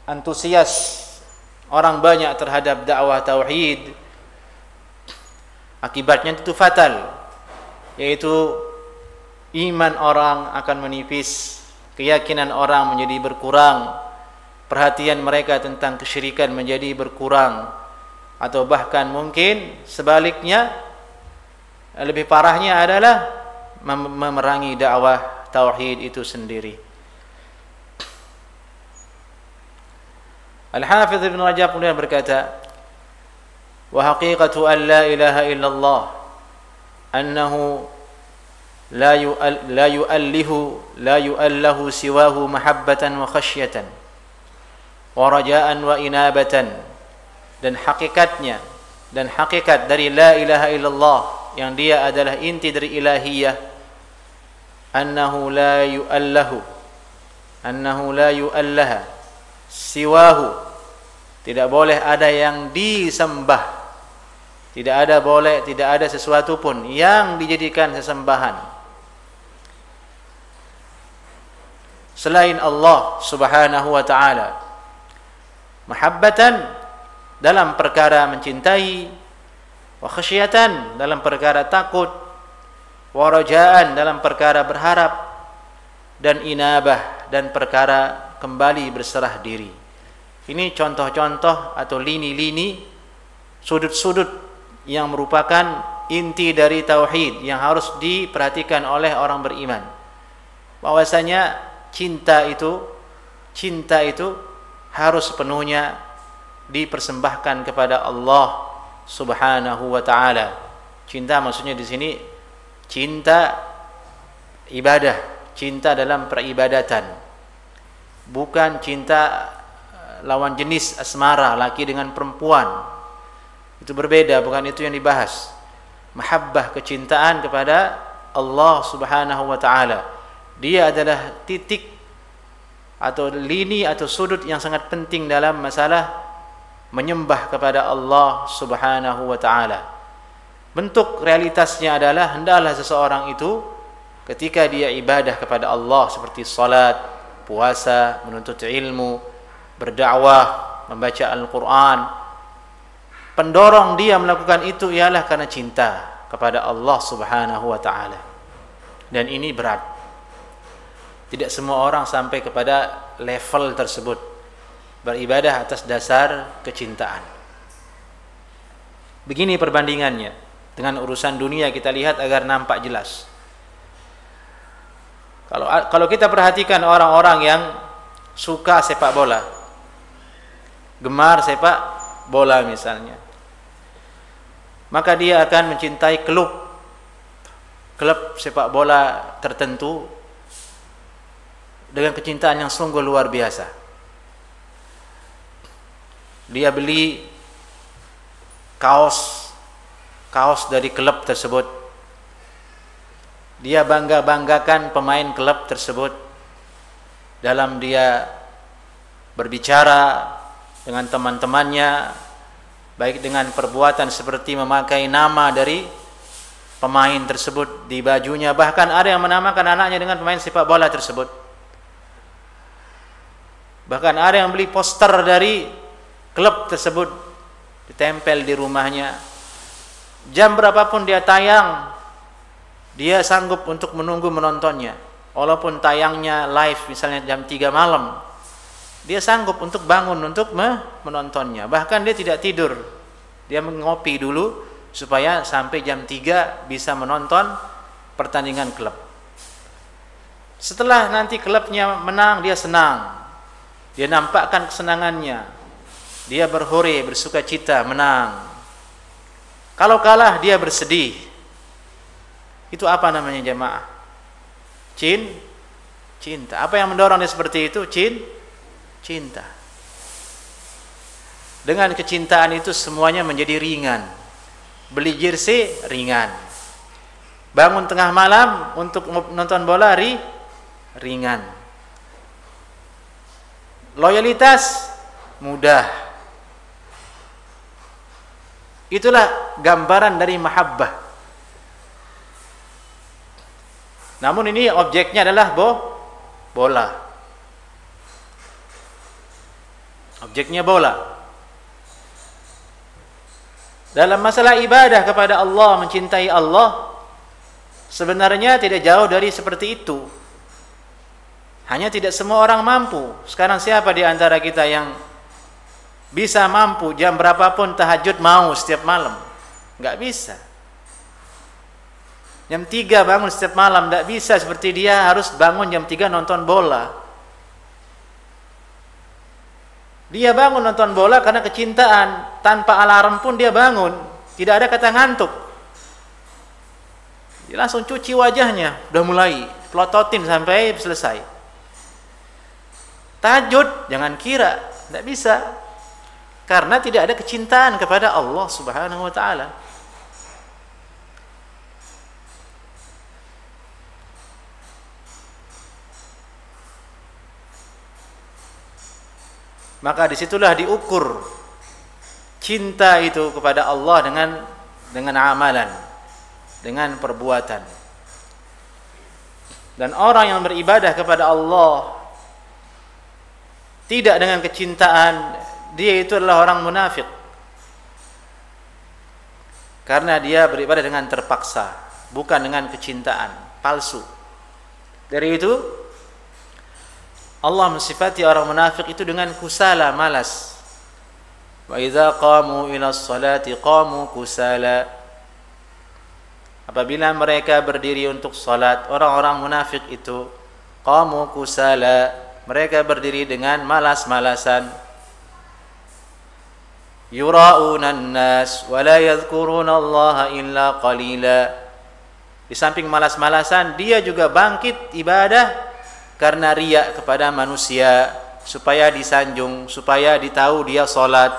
antusias orang banyak terhadap dakwah tauhid. Akibatnya itu fatal, yaitu iman orang akan menipis, keyakinan orang menjadi berkurang, perhatian mereka tentang kesyirikan menjadi berkurang, atau bahkan mungkin sebaliknya, lebih parahnya adalah memerangi dakwah tauhid itu sendiri. Al-Hafidz Ibn Rajab kemudian berkata, wa haqiqatu an la ilaha illallah annahu la yu'allahu siwahu mahabbatan wa khasyatan wa raja'an wa inabatan. Dan hakikatnya, dan hakikat dari la ilaha illallah, yang dia adalah inti dari ilahiyah, annahu la yu'allaha siwahu, tidak boleh ada yang disembah, tidak ada sesuatu pun yang dijadikan sesembahan selain Allah Subhanahu wa ta'ala, mahabbatan dalam perkara mencintai, wa khasyatan dalam perkara takut, wa rajaan dalam perkara berharap, dan inabah dan perkara kembali berserah diri. Ini contoh-contoh atau lini-lini, sudut-sudut yang merupakan inti dari tauhid yang harus diperhatikan oleh orang beriman. Bahwasanya cinta itu harus sepenuhnya dipersembahkan kepada Allah Subhanahu wa ta'ala. Cinta maksudnya di sini cinta ibadah, cinta dalam peribadatan, bukan cinta lawan jenis asmara, laki dengan perempuan. Itu berbeda, bukan itu yang dibahas. Mahabbah, kecintaan kepada Allah Subhanahu wa ta'ala, dia adalah titik atau lini atau sudut yang sangat penting dalam masalah menyembah kepada Allah Subhanahu wa ta'ala. Bentuk realitasnya adalah hendaklah seseorang itu ketika dia ibadah kepada Allah seperti salat, puasa, menuntut ilmu, berdakwah, membaca Al-Quran, pendorong dia melakukan itu ialah karena cinta kepada Allah Subhanahu wa ta'ala. Dan ini berat. Tidak semua orang sampai kepada level tersebut, beribadah atas dasar kecintaan. Begini perbandingannya dengan urusan dunia, kita lihat agar nampak jelas. Kalau kita perhatikan orang-orang yang suka sepak bola, gemar sepak bola misalnya, maka dia akan mencintai klub sepak bola tertentu dengan kecintaan yang sungguh luar biasa. Dia beli kaos dari klub tersebut, dia bangga-banggakan pemain klub tersebut dalam dia berbicara dengan teman-temannya, baik dengan perbuatan seperti memakai nama dari pemain tersebut di bajunya, bahkan ada yang menamakan anaknya dengan pemain sepak bola tersebut. Bahkan ada yang beli poster dari klub tersebut ditempel di rumahnya. Jam berapapun dia tayang, dia sanggup untuk menunggu menontonnya. Walaupun tayangnya live misalnya jam 3 malam, dia sanggup untuk bangun untuk menontonnya. Bahkan dia tidak tidur, dia mengopi dulu supaya sampai jam 3 bisa menonton pertandingan klub. Setelah nanti klubnya menang, dia senang, dia nampakkan kesenangannya, dia berhore, bersuka cita menang. Kalau kalah dia bersedih. Itu apa namanya jemaah? Cinta. Apa yang mendorong dia seperti itu? Cinta. Dengan kecintaan itu semuanya menjadi ringan. Beli jersey ringan, Bangun tengah malam untuk nonton bola ringan. Loyalitas mudah. Itulah gambaran dari mahabbah. Namun ini objeknya adalah bola. Objeknya bola. Dalam masalah ibadah kepada Allah, mencintai Allah, sebenarnya tidak jauh dari seperti itu. Hanya tidak semua orang mampu. Sekarang siapa di antara kita yang bisa mampu jam berapapun tahajud mau setiap malam? Enggak bisa. Jam 3 bangun setiap malam, enggak bisa seperti dia harus bangun jam 3 nonton bola. Dia bangun nonton bola karena kecintaan, tanpa alarm pun dia bangun, tidak ada kata ngantuk. Dia langsung cuci wajahnya, udah mulai pelototin sampai selesai. Tahajud jangan kira, tidak bisa, karena tidak ada kecintaan kepada Allah Subhanahu wa taala. Maka disitulah diukur cinta itu kepada Allah dengan amalan, dengan perbuatan. Dan orang yang beribadah kepada Allah tidak dengan kecintaan, dia itu adalah orang munafik. Karena dia beribadah dengan terpaksa, bukan dengan kecintaan, palsu. Dari itu Allah mensifati orang munafik itu dengan kusala, malas. Wa idza qamu ila sholati qamu kusala. Apabila mereka berdiri untuk salat, orang-orang munafik itu qamu kusala, mereka berdiri dengan malas-malasan. Yura'una an-nas wa la yadhkuruna Allah illa qalila. Di samping malas-malasan, dia juga bangkit ibadah karena riya kepada manusia, supaya disanjung, supaya ditahu dia salat.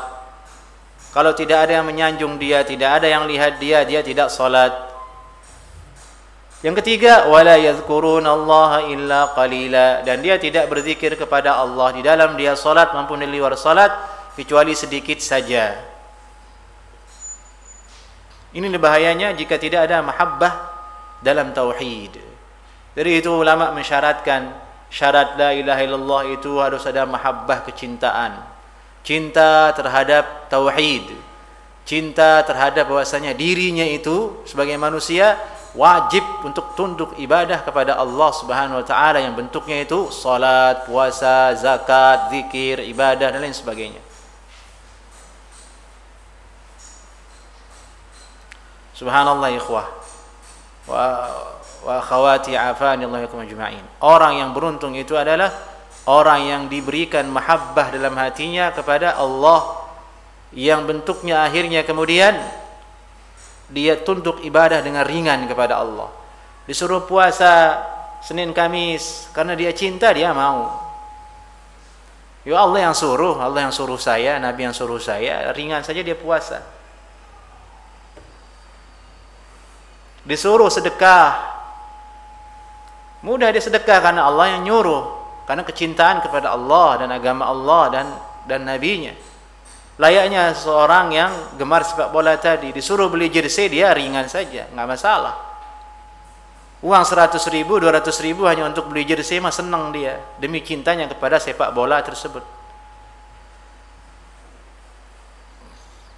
Kalau tidak ada yang menyanjung dia, tidak ada yang lihat dia, dia tidak salat. Yang ketiga, wala yadhkurunallaha illa qalila, dan dia tidak berzikir kepada Allah di dalam dia salat maupun di luar salat kecuali sedikit saja. Ini bahayanya jika tidak ada mahabbah dalam tauhid. Dari itu ulama mensyaratkan syarat la ilaha illallah itu harus ada mahabbah, kecintaan, cinta terhadap tauhid, cinta terhadap bahwasanya dirinya itu sebagai manusia wajib untuk tunduk ibadah kepada Allah Subhanahu wa taala yang bentuknya itu salat, puasa, zakat, zikir, ibadah dan lain sebagainya. Subhanallah ikhwah wa akhawati afani Allah yakum ajma'in. Orang yang beruntung itu adalah orang yang diberikan mahabbah dalam hatinya kepada Allah, yang bentuknya akhirnya kemudian dia tunduk ibadah dengan ringan kepada Allah. Disuruh puasa Senin Kamis karena dia cinta, dia mau. Ya Allah yang suruh saya, Nabi yang suruh saya, ringan saja dia puasa. Disuruh sedekah, mudah dia sedekah karena Allah yang nyuruh, karena kecintaan kepada Allah dan agama Allah dan nabinya. Layaknya seorang yang gemar sepak bola tadi, disuruh beli jersey dia ringan saja, nggak masalah. Uang 100.000, 200.000 hanya untuk beli jersey mah senang dia, demi cintanya kepada sepak bola tersebut.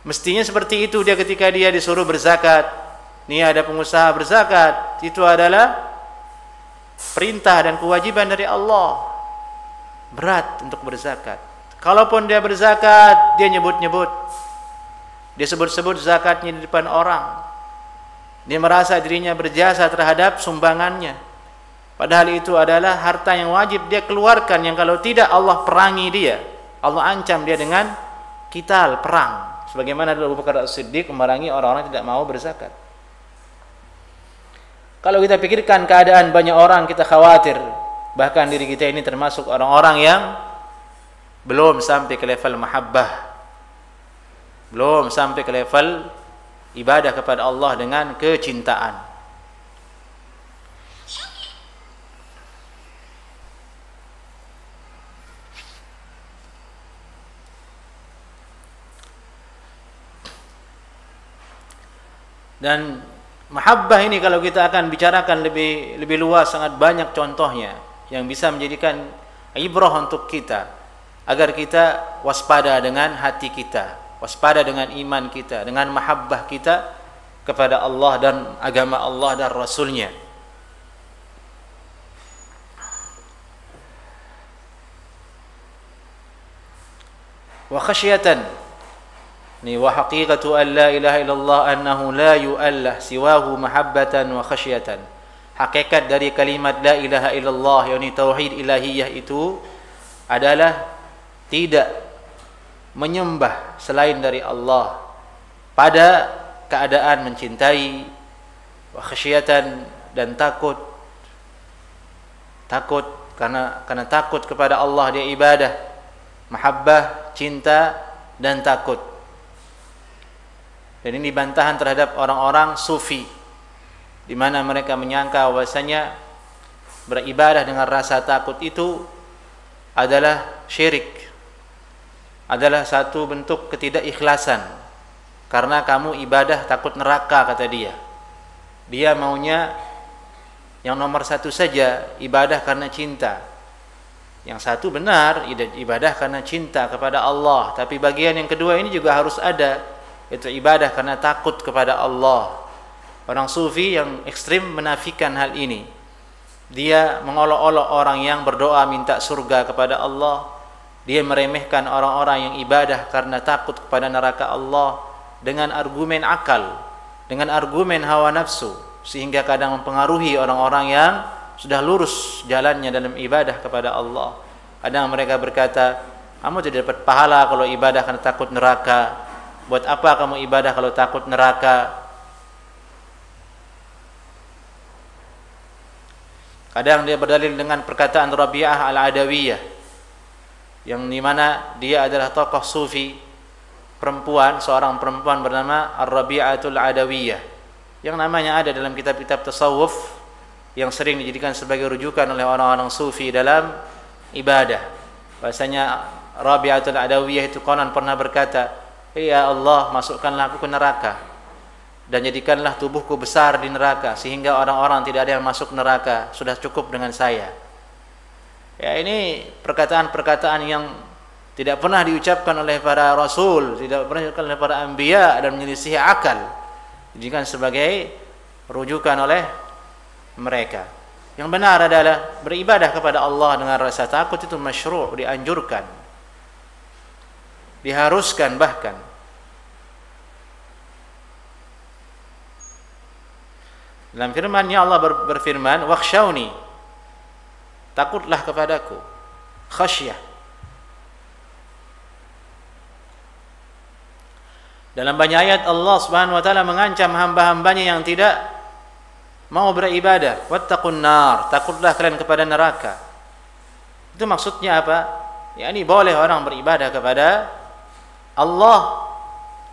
Mestinya seperti itu dia ketika dia disuruh berzakat. Nih ada pengusaha berzakat, itu adalah perintah dan kewajiban dari Allah. Berat untuk berzakat. Kalaupun dia berzakat, dia nyebut-nyebut, dia sebut-sebut zakatnya di depan orang, dia merasa dirinya berjasa terhadap sumbangannya, padahal itu adalah harta yang wajib dia keluarkan, yang kalau tidak Allah perangi dia, Allah ancam dia dengan qital, perang, sebagaimana Abu Bakar As-Siddiq memerangi orang-orang yang tidak mau berzakat. Kalau kita pikirkan keadaan banyak orang, kita khawatir. Bahkan diri kita ini termasuk orang-orang yang belum sampai ke level mahabbah, belum sampai ke level ibadah kepada Allah dengan kecintaan. Dan mahabbah ini kalau kita akan bicarakan lebih luas, sangat banyak contohnya yang bisa menjadikan ibrah untuk kita agar kita waspada dengan hati kita, waspada dengan iman kita, dengan mahabbah kita kepada Allah dan agama Allah dan Rasulnya. Wa khasyatan, ni wa haqiqatu an la ilaha illallah annahu la yu'allah siwahu mahabbatan wa khasyatan. Hakikat dari kalimat la ilaha illallah, yakni tauhid ilahiyah itu adalah tidak menyembah selain dari Allah pada keadaan mencintai, wa khasyatan, dan takut karena takut kepada Allah dia ibadah, mahabbah, cinta, dan takut. Dan ini bantahan terhadap orang-orang sufi, di mana mereka menyangka bahwasanya beribadah dengan rasa takut itu adalah syirik, adalah satu bentuk ketidakikhlasan. Karena kamu ibadah takut neraka, kata dia. Dia maunya yang nomor satu saja, ibadah karena cinta. Yang satu benar, ibadah karena cinta kepada Allah, tapi bagian yang kedua ini juga harus ada, yaitu ibadah karena takut kepada Allah. Orang sufi yang ekstrim menafikan hal ini. Dia mengolok-olok orang yang berdoa minta surga kepada Allah. Dia meremehkan orang-orang yang ibadah karena takut kepada neraka Allah dengan argumen akal, dengan argumen hawa nafsu, sehingga kadang mempengaruhi orang-orang yang sudah lurus jalannya dalam ibadah kepada Allah. Kadang mereka berkata, kamu tidak dapat pahala kalau ibadah karena takut neraka. Buat apa kamu ibadah kalau takut neraka? Kadang dia berdalil dengan perkataan Rabi'ah al-Adawiyah, yang dimana dia adalah tokoh sufi perempuan, seorang perempuan bernama Ar-Rabi'atul Adawiyah, yang namanya ada dalam kitab-kitab tasawuf yang sering dijadikan sebagai rujukan oleh orang-orang sufi dalam ibadah. Bahasanya Rabi'atul Adawiyah itu konon pernah berkata, ya Allah, masukkanlah aku ke neraka dan jadikanlah tubuhku besar di neraka sehingga orang-orang tidak ada yang masuk neraka, sudah cukup dengan saya. Ya, ini perkataan-perkataan yang tidak pernah diucapkan oleh para rasul, tidak pernah diucapkan oleh para anbiya, dan menyelisih akal, dijadikan sebagai rujukan oleh mereka. Yang benar adalah beribadah kepada Allah dengan rasa takut itu masyru', dianjurkan, diharuskan bahkan. Dalam firman-Nya Allah berfirman, wakhshawni, takutlah kepadaku, khasyah. Dalam banyak ayat Allah Subhanahu wa taala mengancam hamba-hambanya yang tidak mau beribadah, wattaqun nar, takutlah kalian kepada neraka. Itu maksudnya apa? Ya, ini boleh orang beribadah kepada Allah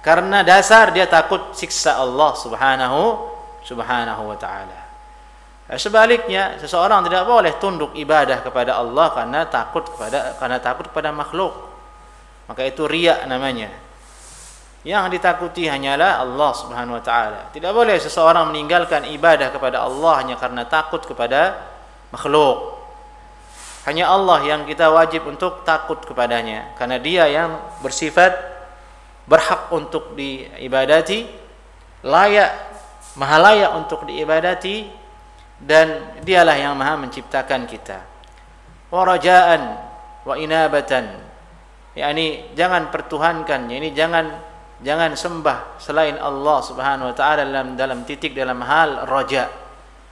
karena dasar dia takut siksa Allah Subhanahu wa taala. Sebaliknya, seseorang tidak boleh tunduk ibadah kepada Allah karena takut kepada makhluk. Maka itu riya namanya. Yang ditakuti hanyalah Allah Subhanahu wa taala. Tidak boleh seseorang meninggalkan ibadah kepada Allah hanya karena takut kepada makhluk. Hanya Allah yang kita wajib untuk takut kepadanya, karena Dia yang bersifat berhak untuk diibadati, maha layak untuk diibadati, dan Dialah yang maha menciptakan kita. Wa rajaan wa inabatan, yakni jangan pertuhankan, yakni jangan sembah selain Allah Subhanahu wa taala dalam hal raja.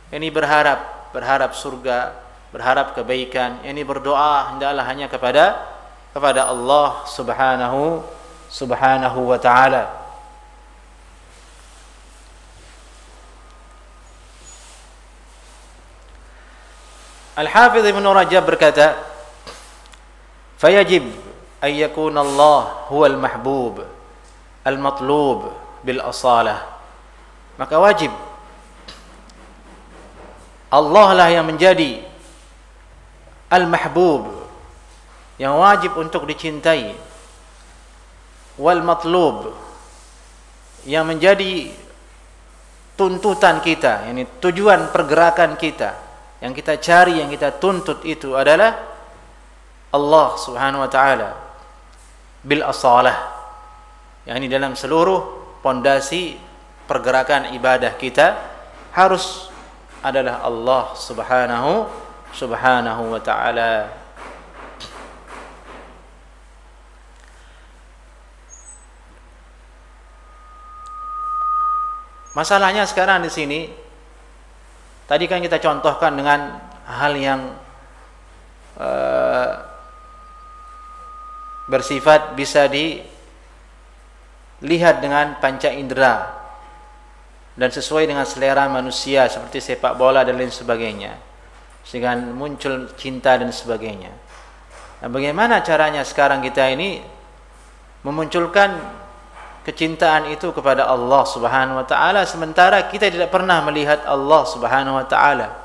Ini berharap surga, berharap kebaikan. Ini berdoa hendaklah hanya kepada Allah Subhanahu wa taala. Al-Hafidh Ibn Rajab berkata, fayajib an yakuna Allah huwal mahbub al-matlub bil asalah. Maka wajib Allah lah yang menjadi al-mahbub, yang wajib untuk dicintai, wal matlub, yang menjadi tuntutan kita, yakni tujuan pergerakan kita, yang kita cari, yang kita tuntut itu adalah Allah Subhanahu wa taala bil asalah, yakni dalam seluruh pondasi pergerakan ibadah kita harus adalah Allah Subhanahu wa taala. Masalahnya sekarang di sini, tadi kan kita contohkan dengan hal yang bersifat bisa dilihat dengan panca indera dan sesuai dengan selera manusia seperti sepak bola dan lain sebagainya, sehingga muncul cinta dan sebagainya. Nah, bagaimana caranya sekarang kita ini memunculkan kecintaan itu kepada Allah Subhanahu wa taala sementara kita tidak pernah melihat Allah Subhanahu wa taala.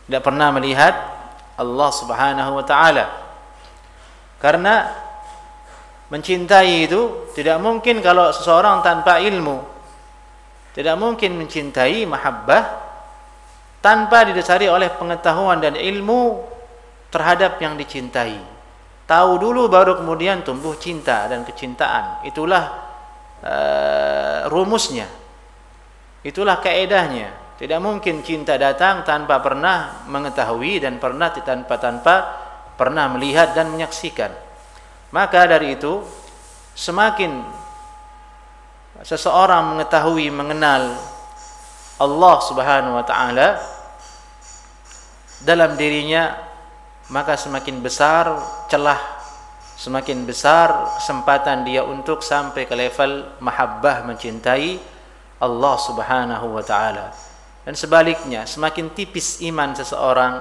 Tidak pernah melihat Allah Subhanahu wa taala. Karena mencintai itu tidak mungkin kalau seseorang tanpa ilmu. Tidak mungkin mencintai mahabbah tanpa didasari oleh pengetahuan dan ilmu terhadap yang dicintai. Tahu dulu baru kemudian tumbuh cinta dan kecintaan. Itulah rumusnya. Itulah kaedahnya. Tidak mungkin cinta datang tanpa pernah mengetahui dan tanpa pernah melihat dan menyaksikan. Maka dari itu, semakin seseorang mengetahui, mengenal Allah Subhanahu wa taala dalam dirinya, maka semakin besar celah, semakin besar kesempatan dia untuk sampai ke level mahabbah, mencintai Allah Subhanahu wa taala. Dan sebaliknya, semakin tipis iman seseorang,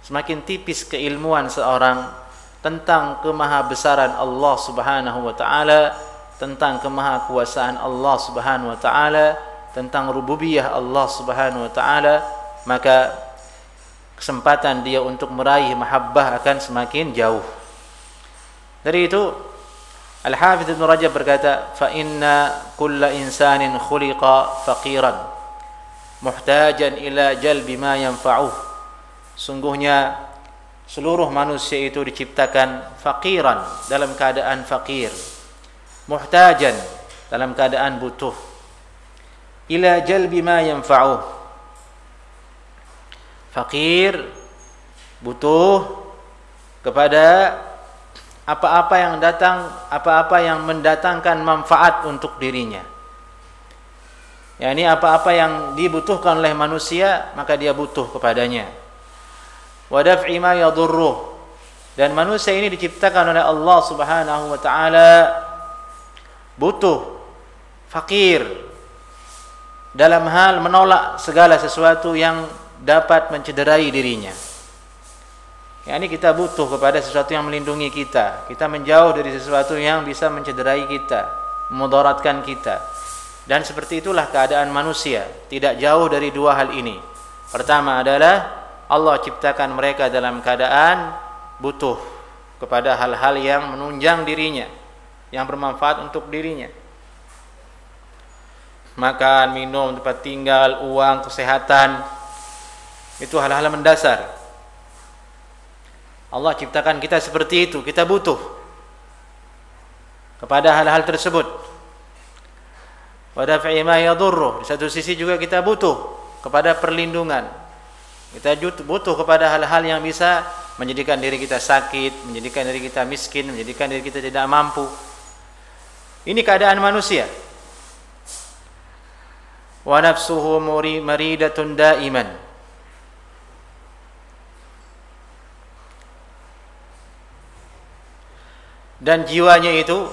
semakin tipis keilmuan seorang tentang kemahabesaran Allah Subhanahu wa taala, tentang kemahakuasaan Allah Subhanahu wa taala, tentang rububiyah Allah Subhanahu wa taala, maka kesempatan dia untuk meraih mahabbah akan semakin jauh. Dari itu Al-Hafidz Ibnu Rajab berkata, fa inna kulla insanin khuliqa faqiran muhtajan ila jalbi ma yanfa'uh. Sungguhnya seluruh manusia itu diciptakan faqiran, dalam keadaan fakir, muhtajan, dalam keadaan butuh, ila jalbi ma yanfa'uh, fakir, butuh kepada apa-apa yang datang, apa-apa yang mendatangkan manfaat untuk dirinya. Ya, ini apa-apa yang dibutuhkan oleh manusia, maka dia butuh kepadanya. Wa daf'i ma yadurruh, dan manusia ini diciptakan oleh Allah Subhanahu wa taala butuh, fakir, dalam hal menolak segala sesuatu yang dapat mencederai dirinya. Ya, ini kita butuh kepada sesuatu yang melindungi kita. Kita menjauh dari sesuatu yang bisa mencederai kita, memudaratkan kita. Dan seperti itulah keadaan manusia, tidak jauh dari dua hal ini. Pertama adalah Allah ciptakan mereka dalam keadaan butuh kepada hal-hal yang menunjang dirinya, yang bermanfaat untuk dirinya. Makan, minum, tempat tinggal, uang, kesehatan, itu hal-hal mendasar. Allah ciptakan kita seperti itu, kita butuh kepada hal-hal tersebut. Wa daf'i ma yadurruh, di satu sisi juga kita butuh kepada perlindungan. Kita butuh kepada hal-hal yang bisa menjadikan diri kita sakit, menjadikan diri kita miskin, menjadikan diri kita tidak mampu. Ini keadaan manusia. Wa nafsuhu maridatun daiman, dan jiwanya itu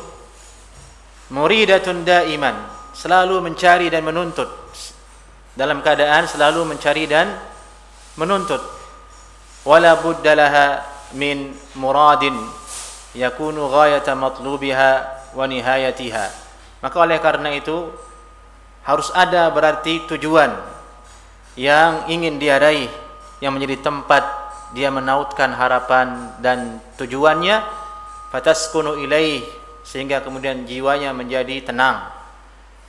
muridatun daiman, selalu mencari dan menuntut, dalam keadaan selalu mencari dan menuntut. Wala budda laha min muradin yakunu ghayata matlubiha wa nihayatiha. Maka oleh karena itu harus ada berarti tujuan yang ingin dia raih, yang menjadi tempat dia menautkan harapan dan tujuannya, fataskunu ilaih, sehingga kemudian jiwanya menjadi tenang.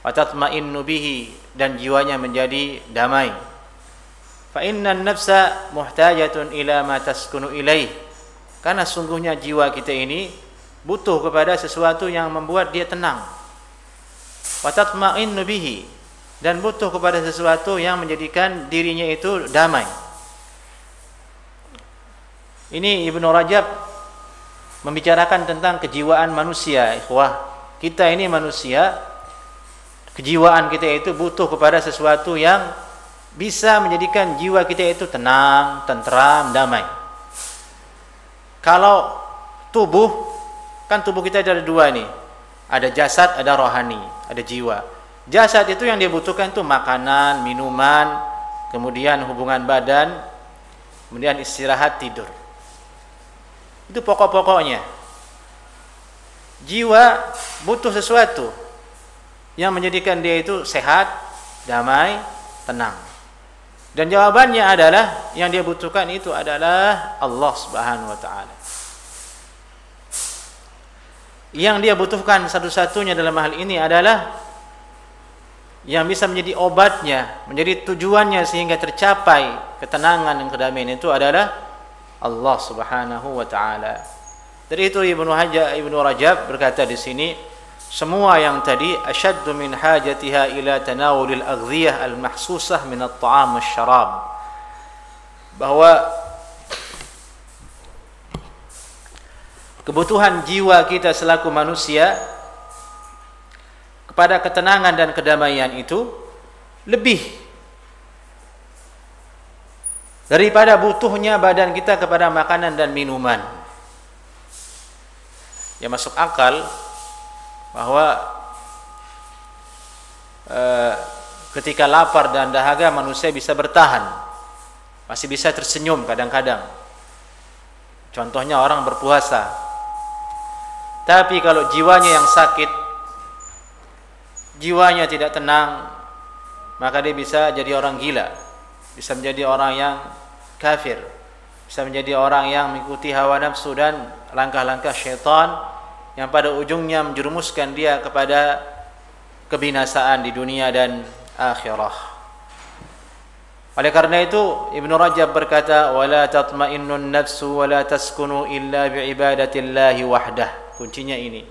wa tatma'innu bihi, dan jiwanya menjadi damai. Fa innan nafsa muhtajatun ila ma taskunu ilaih, karena sungguhnya jiwa kita ini butuh kepada sesuatu yang membuat dia tenang. Wa tatma'innu bihi, dan butuh kepada sesuatu yang menjadikan dirinya itu damai. Ini Ibnu Rajab membicarakan tentang kejiwaan manusia, ikhwah. Kita ini manusia, kejiwaan kita itu butuh kepada sesuatu yang bisa menjadikan jiwa kita itu tenang, tentram, damai. Kalau tubuh, kan tubuh kita ada dua nih. Ada jasad, ada rohani, ada jiwa. Jasad itu yang dia butuhkan itu makanan, minuman, kemudian hubungan badan, kemudian istirahat, tidur. Itu pokok-pokoknya. Jiwa butuh sesuatu yang menjadikan dia itu sehat, damai, tenang. Dan jawabannya adalah, yang dia butuhkan itu adalah Allah Subhanahu wa taala. Yang dia butuhkan satu-satunya dalam hal ini adalah yang bisa menjadi obatnya, menjadi tujuannya sehingga tercapai ketenangan dan kedamaian itu adalah Allah Subhanahu wa taala. Dari itu Ibnu Rajab berkata di sini, semua yang tadi asyaddu min hajatiha ila tanawulil aghdhiyah al-mahsusah min at-ta'am wasyarab, bahwa kebutuhan jiwa kita selaku manusia kepada ketenangan dan kedamaian itu lebih daripada butuhnya badan kita kepada makanan dan minuman. Ya, masuk akal bahwa ketika lapar dan dahaga manusia bisa bertahan, masih bisa tersenyum kadang-kadang. Contohnya orang berpuasa. Tapi kalau jiwanya yang sakit, jiwanya tidak tenang, maka dia bisa jadi orang gila, bisa menjadi orang yang kafir, bisa menjadi orang yang mengikuti hawa nafsu dan langkah-langkah syaitan yang pada ujungnya menjerumuskan dia kepada kebinasaan di dunia dan akhirah. Oleh karena itu Ibnu Rajab berkata, wala tatma'innun nafsu wala taskunu illa bi'ibadatillahi wahdah. Kuncinya ini,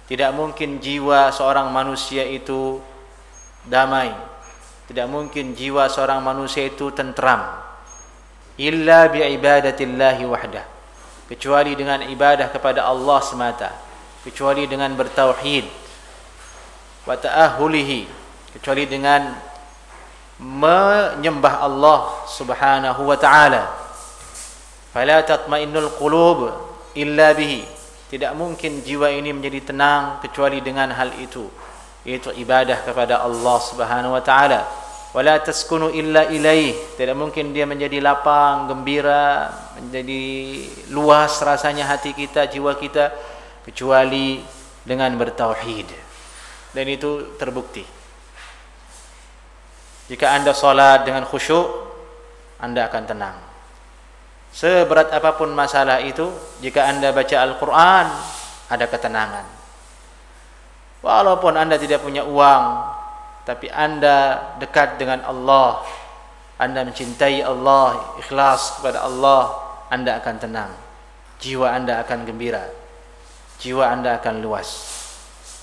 tidak mungkin jiwa seorang manusia itu damai, tidak mungkin jiwa seorang manusia itu tentram illa bi'ibadatillahi wahdah, kecuali dengan ibadah kepada Allah semata, kecuali dengan bertauhid, wa ta'ahulihi, kecuali dengan menyembah Allah Subhanahu wa ta'ala. Fala tatma'innul qulub illa bihi, tidak mungkin jiwa ini menjadi tenang kecuali dengan hal itu, yaitu ibadah kepada Allah Subhanahu wa ta'ala. Wala taskunu illa ilaih, tidak mungkin dia menjadi lapang, gembira, menjadi luas rasanya hati kita, jiwa kita, kecuali dengan bertauhid. Dan itu terbukti. Jika Anda salat dengan khusyuk, Anda akan tenang. Seberat apapun masalah itu, jika Anda baca Al-Quran, ada ketenangan. Walaupun Anda tidak punya uang, tapi Anda dekat dengan Allah, Anda mencintai Allah, ikhlas kepada Allah, Anda akan tenang. Jiwa Anda akan gembira, jiwa Anda akan luas.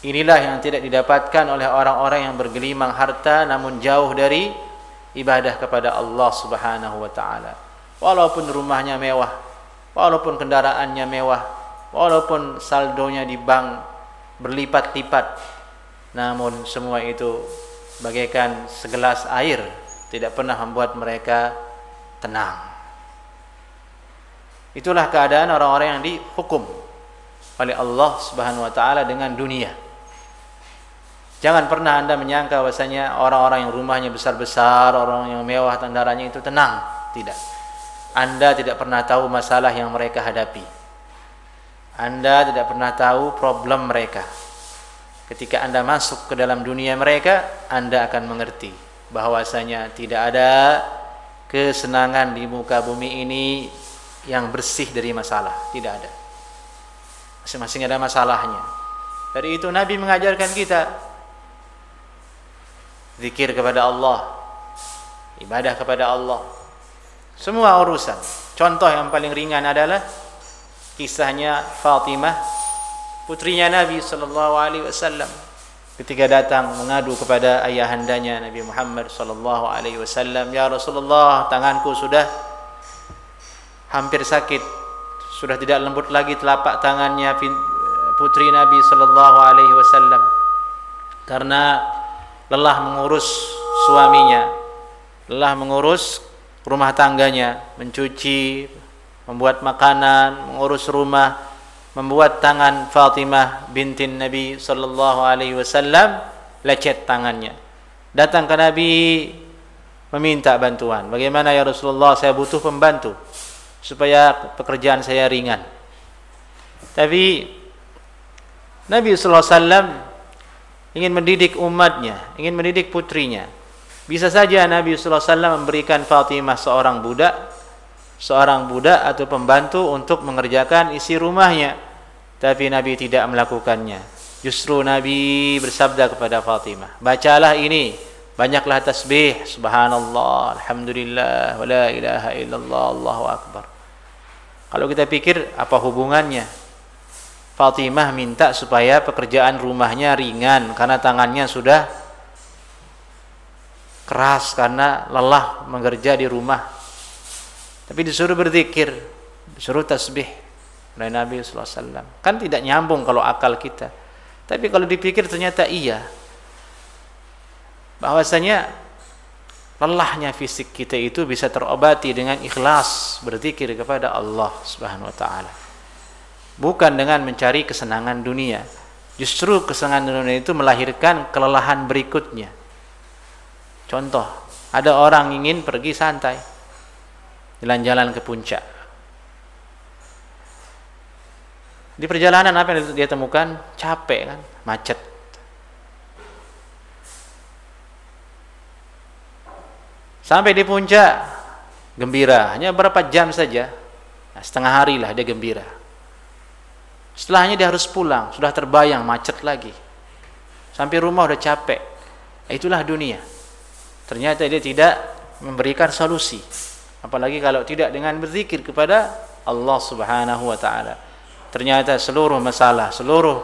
Inilah yang tidak didapatkan oleh orang-orang yang bergelimang harta namun jauh dari ibadah kepada Allah Subhanahu wa ta'ala. Walaupun rumahnya mewah, walaupun kendaraannya mewah, walaupun saldonya di bank berlipat-lipat, namun semua itu bagaikan segelas air, tidak pernah membuat mereka tenang. Itulah keadaan orang-orang yang dihukum oleh Allah Subhanahu wa ta'ala dengan dunia. Jangan pernah Anda menyangka bahwasanya orang-orang yang rumahnya besar-besar, orang yang mewah kendaraannya itu tenang. Tidak. Anda tidak pernah tahu masalah yang mereka hadapi. Anda tidak pernah tahu problem mereka. Ketika Anda masuk ke dalam dunia mereka, Anda akan mengerti bahwasanya tidak ada kesenangan di muka bumi ini yang bersih dari masalah. Tidak ada. Masing-masing ada masalahnya. Dari itu Nabi mengajarkan kita, zikir kepada Allah, ibadah kepada Allah, semua urusan. Contoh yang paling ringan adalah kisahnya Fatimah, putrinya Nabi sallallahu alaihi wasallam, ketika datang mengadu kepada ayahandanya Nabi Muhammad sallallahu alaihi wasallam, "Ya Rasulullah, tanganku sudah hampir sakit, sudah tidak lembut lagi telapak tangannya putri Nabi sallallahu alaihi wasallam karena lelah mengurus suaminya, lelah mengurus rumah tangganya, mencuci, membuat makanan, mengurus rumah, membuat tangan Fatimah bintin Nabi sallallahu alaihi wasallam lecet tangannya. Datang ke Nabi meminta bantuan. Bagaimana ya Rasulullah, saya butuh pembantu supaya pekerjaan saya ringan. Tapi Nabi sallallahu alaihi wasallam ingin mendidik umatnya, ingin mendidik putrinya. Bisa saja Nabi sallallahu alaihi wasallam memberikan Fatimah seorang budak atau pembantu untuk mengerjakan isi rumahnya, tapi Nabi tidak melakukannya. Justru Nabi bersabda kepada Fatimah, "Bacalah ini, banyaklah tasbih, subhanallah, alhamdulillah, wa la ilaha illallah, Allahu akbar." Kalau kita pikir apa hubungannya? Fatimah minta supaya pekerjaan rumahnya ringan karena tangannya sudah keras karena lelah bekerja di rumah. Tapi disuruh berzikir, disuruh tasbih oleh Nabi sallallahu alaihi wasallam. Kan tidak nyambung kalau akal kita. Tapi kalau dipikir ternyata iya. Bahwasanya lelahnya fisik kita itu bisa terobati dengan ikhlas berzikir kepada Allah Subhanahu wa taala. Bukan dengan mencari kesenangan dunia. Justru kesenangan dunia itu melahirkan kelelahan berikutnya. Contoh, ada orang ingin pergi santai, jalan-jalan ke puncak. Di perjalanan apa yang dia temukan? Capek kan, macet. Sampai di puncak, gembira. Hanya berapa jam saja, nah, setengah hari lah dia gembira. Setelahnya dia harus pulang, sudah terbayang macet lagi. Sampai rumah udah capek. Itulah dunia. Ternyata dia tidak memberikan solusi. Apalagi kalau tidak dengan berzikir kepada Allah Subhanahu wa taala. Ternyata seluruh masalah, seluruh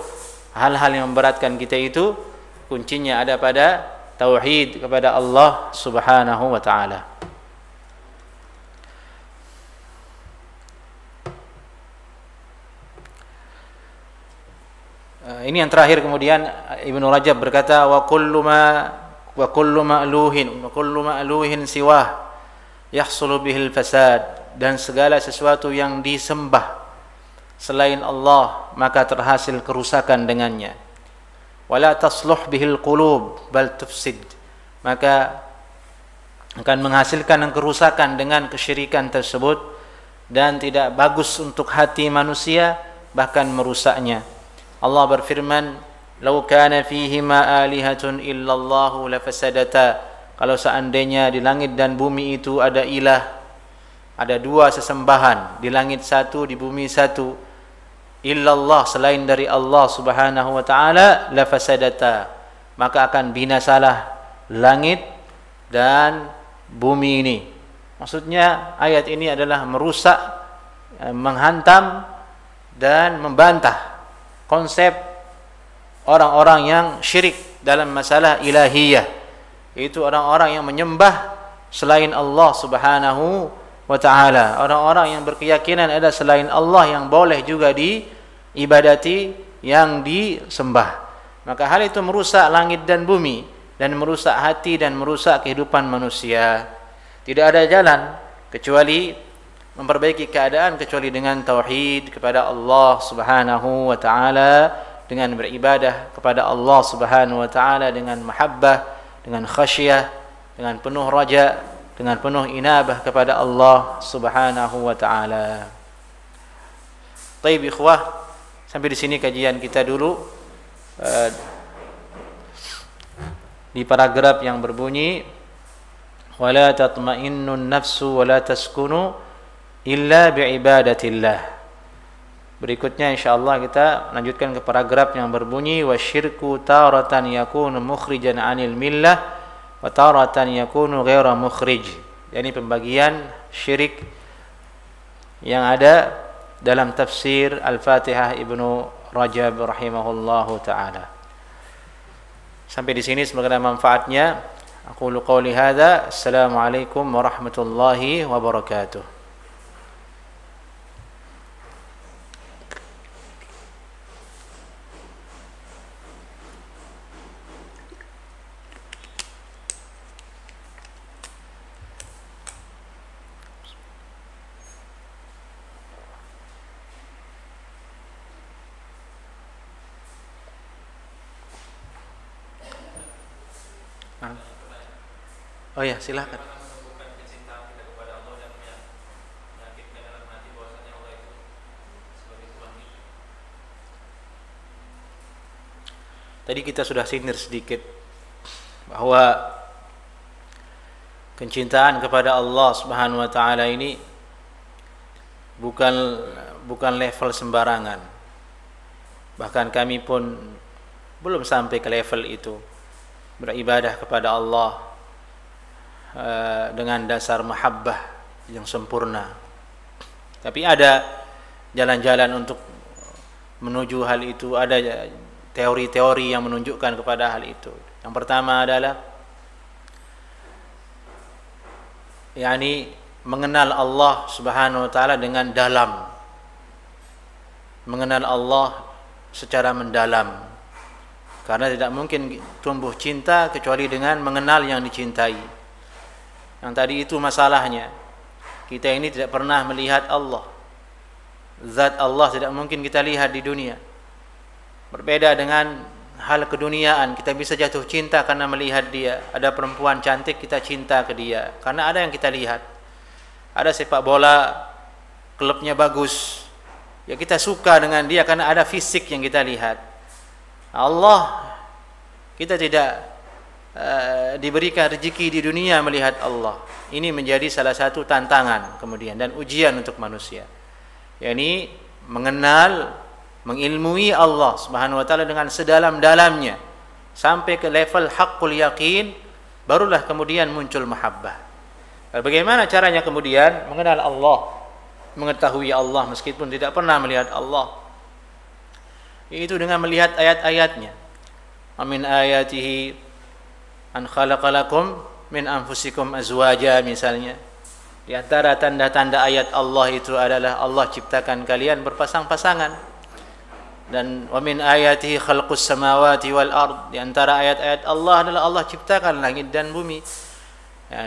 hal-hal yang memberatkan kita itu kuncinya ada pada tauhid kepada Allah Subhanahu wa taala. Ini yang terakhir. Kemudian Ibnu Rajab berkata, wa kullu ma'luhin siwah yahsulu bihil fasad, dan segala sesuatu yang disembah selain Allah maka terhasil kerusakan dengannya. Wala tasluh bihil qulub bal tufsid, maka akan menghasilkan kerusakan dengan kesyirikan tersebut, dan tidak bagus untuk hati manusia, bahkan merusaknya. Allah berfirman, "Lau kana fihima alihatun illallahu lafasadata." Kalau seandainya di langit dan bumi itu ada ilah, ada dua sesembahan, di langit satu, di bumi satu, illallah, selain dari Allah Subhanahu wa taala, lafasadata, maka akan binasalah langit dan bumi ini. Maksudnya ayat ini adalah merusak, menghantam dan membantah konsep orang-orang yang syirik dalam masalah ilahiyah, yaitu orang-orang yang menyembah selain Allah Subhanahu wa ta'ala, orang-orang yang berkeyakinan ada selain Allah yang boleh juga diibadati, yang disembah. Maka hal itu merusak langit dan bumi, dan merusak hati dan merusak kehidupan manusia. Tidak ada jalan kecuali memperbaiki keadaan kecuali dengan tauhid kepada Allah Subhanahu wa taala, dengan beribadah kepada Allah Subhanahu wa taala dengan mahabbah, dengan khasyah, dengan penuh raja, dengan penuh inabah kepada Allah Subhanahu wa taala. Baik ikhwah, sampai di sini kajian kita dulu di paragraf yang berbunyi wala tatma'innun nafsu wala taskunu illa bi'ibadatillah. Berikutnya insyaallah kita lanjutkan ke paragraf yang berbunyi wasyirku taratan yakunu mukhrijan 'anil millah wa taratan yakunu ghaira mukhrij. Yani pembagian syirik yang ada dalam tafsir Al-Fatihah Ibnu Rajab rahimahullahu taala. Sampai di sini semoga ada manfaatnya. Aqulu qouli hadza. Assalamualaikum warahmatullahi wabarakatuh. Oh ya, silakan. Tadi kita sudah sindir sedikit bahwa kecintaan kepada Allah Subhanahu wa taala ini bukan level sembarangan. Bahkan kami pun belum sampai ke level itu. Beribadah kepada Allah dengan dasar mahabbah yang sempurna. Tapi ada jalan-jalan untuk menuju hal itu, ada teori-teori yang menunjukkan kepada hal itu. Yang pertama adalah yakni mengenal Allah Subhanahu wa taala dengan dalam. Mengenal Allah secara mendalam. Karena tidak mungkin tumbuh cinta kecuali dengan mengenal yang dicintai. Yang tadi itu masalahnya. Kita ini tidak pernah melihat Allah. Zat Allah tidak mungkin kita lihat di dunia. Berbeda dengan hal keduniaan. Kita bisa jatuh cinta karena melihat dia. Ada perempuan cantik, kita cinta ke dia karena ada yang kita lihat. Ada sepak bola, klubnya bagus, ya kita suka dengan dia karena ada fisik yang kita lihat. Allah, kita tidak diberikan rezeki di dunia melihat Allah. Ini menjadi salah satu tantangan kemudian dan ujian untuk manusia. yakni mengenal, mengilmui Allah Subhanahu wa taala dengan sedalam-dalamnya sampai ke level haqqul yaqin, barulah kemudian muncul mahabbah. Bagaimana caranya kemudian mengenal Allah, mengetahui Allah meskipun tidak pernah melihat Allah? Itu dengan melihat ayat-ayatnya. Amin ayatihi an khalaqalakum min anfusikum azwaja, misalnya. Di antara tanda-tanda ayat Allah itu adalah Allah ciptakan kalian berpasang-pasangan. Dan wa min ayatihi khalqus samawati wal ard. Di antara ayat-ayat Allah adalah Allah ciptakan langit dan bumi. Ya,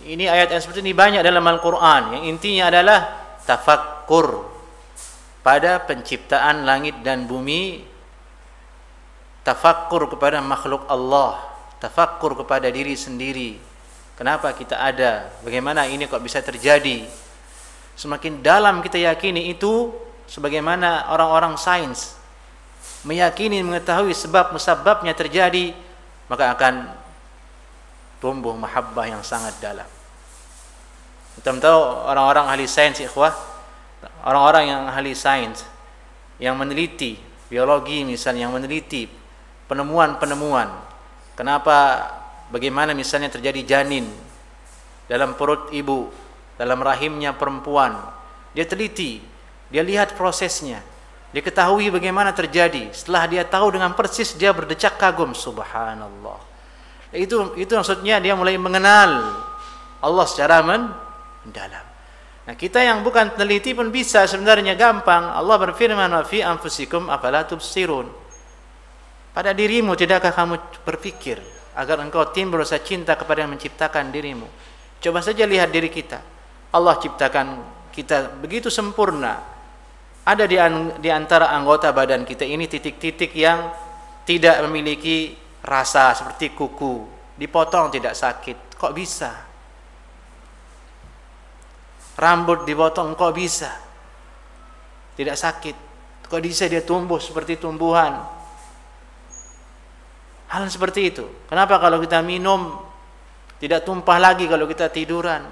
ini ayat yang seperti ini banyak dalam Al-Quran. Yang intinya adalah tafakkur pada penciptaan langit dan bumi, tafakkur kepada makhluk Allah, tafakkur kepada diri sendiri. Kenapa kita ada? Bagaimana ini kok bisa terjadi? Semakin dalam kita yakini itu, sebagaimana orang-orang sains meyakini, mengetahui sebab musababnya terjadi, maka akan tumbuh mahabbah yang sangat dalam. Kita tahu orang-orang ahli sains, ikhwah, orang-orang yang ahli sains, yang meneliti biologi misalnya, yang meneliti penemuan-penemuan, kenapa, bagaimana misalnya terjadi janin dalam perut ibu, dalam rahimnya perempuan. Dia teliti, dia lihat prosesnya, dia ketahui bagaimana terjadi. Setelah dia tahu dengan persis, dia berdecak kagum, subhanallah. Itu maksudnya dia mulai mengenal Allah secara mendalam. Nah, kita yang bukan peneliti pun bisa sebenarnya gampang. Allah berfirman, wa fi anfusikum afala tubsirun. Pada dirimu tidakkah kamu berpikir agar engkau timbul rasa cinta kepada yang menciptakan dirimu? Coba saja lihat diri kita. Allah ciptakan kita begitu sempurna. Ada di antara anggota badan kita ini titik-titik yang tidak memiliki rasa, seperti kuku, dipotong tidak sakit. Kok bisa? Rambut dipotong kok bisa tidak sakit? Kok bisa dia tumbuh seperti tumbuhan? Hal seperti itu. Kenapa kalau kita minum tidak tumpah lagi kalau kita tiduran?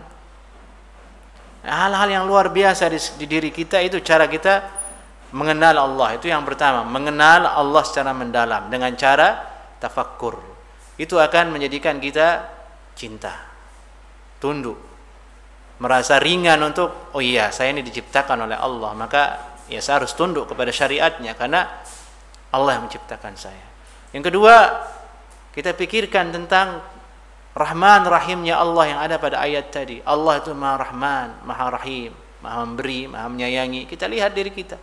Hal-hal yang luar biasa di diri kita, itu cara kita mengenal Allah. Itu yang pertama, mengenal Allah secara mendalam dengan cara tafakkur. Itu akan menjadikan kita cinta, tunduk, merasa ringan untuk, oh iya saya ini diciptakan oleh Allah, maka ya saya harus tunduk kepada syariatnya karena Allah yang menciptakan saya. Yang kedua, kita pikirkan tentang Rahman Rahimnya Allah yang ada pada ayat tadi. Allah itu Maha Rahman, Maha Rahim, Maha memberi, Maha menyayangi. Kita lihat diri kita.